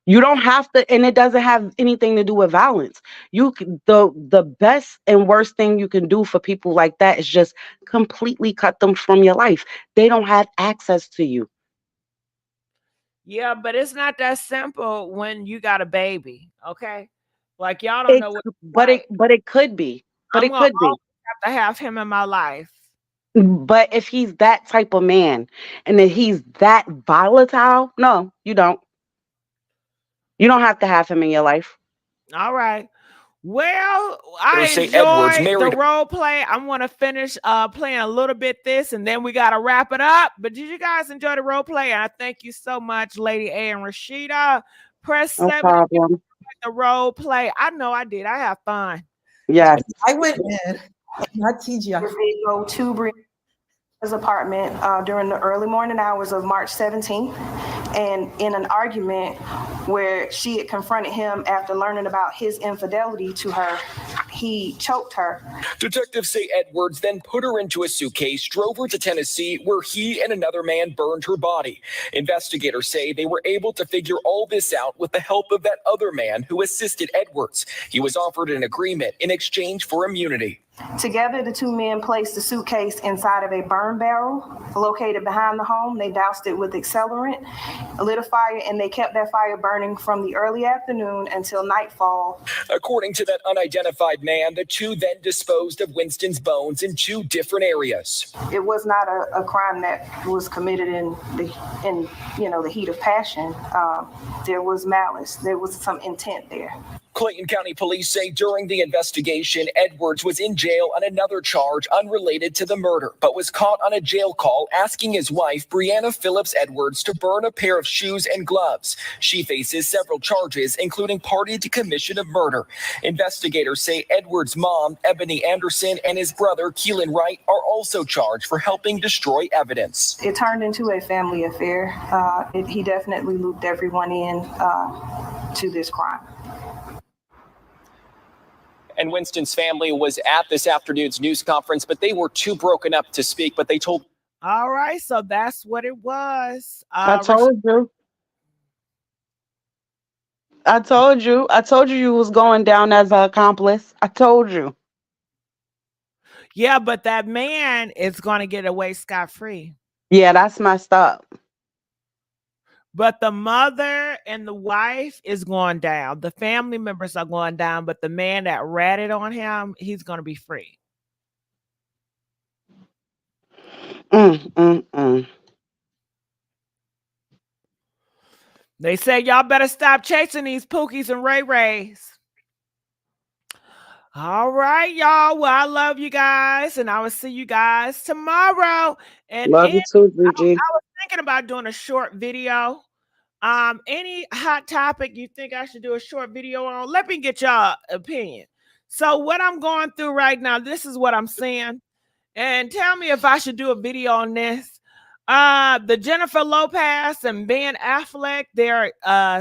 You don't have to, and it doesn't have anything to do with violence. The best and worst thing you can do for people like that is just completely cut them from your life. They don't have access to you. yeah, but it's not that simple when you got a baby. Okay, like y'all don't It, know what it's but it, like. but it could be, but I'm it gonna could be. always have to have him in my life. But if he's that type of man, and if he's that volatile, no, you don't. You don't have to have him in your life. All right. Well, I Say Edwards enjoyed the married role play. I'm gonna finish playing a little bit this, and then we gotta wrap it up. But did you guys enjoy the role play? And I thank you so much, Lady A and Rashida. Press No 7 if you problem. like the role play. I know I did. I have fun. Yes. I went in, not TGI. Video to Brianna's apartment during the early morning hours of March 17th, and in an argument where she had confronted him after learning about his infidelity to her, he choked her. Detectives say Edwards then put her into a suitcase, drove her to Tennessee, where he and another man burned her body. Investigators say they were able to figure all this out with the help of that other man who assisted Edwards. He was offered an agreement in exchange for immunity. Together, the two men placed the suitcase inside of a burn barrel located behind the home. They doused it with accelerant, lit a fire, and they kept that fire burning from the early afternoon until nightfall. According to that unidentified man, the two then disposed of Winston's bones in two different areas. It was not a crime that was committed in the heat of passion. There was malice. There was some intent there. Clayton County Police say during the investigation, Edwards was in jail on another charge unrelated to the murder, but was caught on a jail call asking his wife, Brianna Phillips Edwards, to burn a pair of shoes and gloves. She faces several charges, including party to commission of murder. Investigators say Edwards' mom, Ebony Anderson, and his brother, Keelan Wright, are also charged for helping destroy evidence. It turned into a family affair. He definitely looped everyone in to this crime. And Winston's family was at this afternoon's news conference, but they were too broken up to speak. But they told. All right, so that's what it was. I told you. I told you. I told you you was going down as an accomplice. I told you. Yeah, but that man is going to get away scot-free. Yeah, that's messed up. But the mother and the wife is going down. The family members are going down, but the man that ratted on him, he's going to be free. They say y'all better stop chasing these Pookies and Ray Rays. All right, y'all. Well, I love you guys, and I will see you guys tomorrow. And Love you too, Gigi. I was thinking about doing a short video. Any hot topic you think I should do a short video on? Let me get y'all opinion. So what I'm going through right now, this is what I'm seeing. And tell me if I should do a video on this. The Jennifer Lopez and Ben Affleck, they're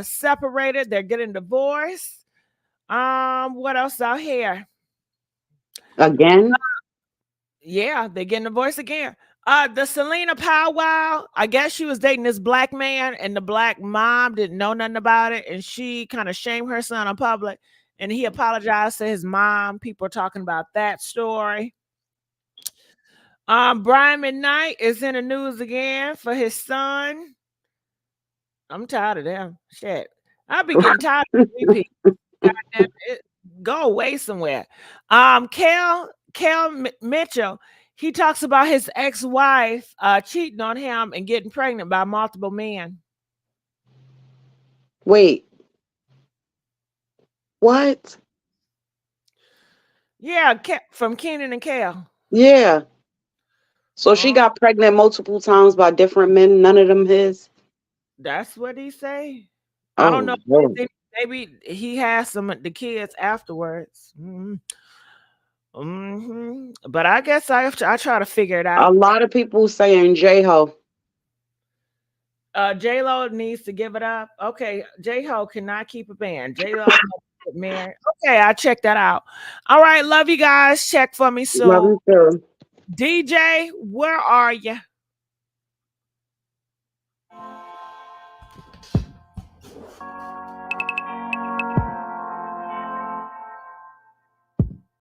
separated. They're getting divorced. What else out here? Again? Yeah, they're getting divorced again. The Selena powwow, I guess she was dating this black man, and the black mom didn't know nothing about it, and she kind of shamed her son in public, and he apologized to his mom. People are talking about that story. Brian McKnight is in the news again for his son. I'm tired of them. Shit. I'll be getting tired of repeat. Goddamn it. Go away somewhere. Kel Mitchell, he talks about his ex-wife cheating on him and getting pregnant by multiple men. Wait. What? Yeah, from Kenan and Kel. Yeah. So she Oh, got pregnant multiple times by different men, none of them his. that's what he say. I don't Oh, know. no. Maybe he has some of the kids afterwards. But I guess I try to figure it A out. lot of people saying J-Ho. J-Lo needs to give it up. Okay, J-Ho cannot keep a band. J-Lo get married. Okay, I check that out. All right, love you guys. Check for me Love soon. you too. DJ, where are you?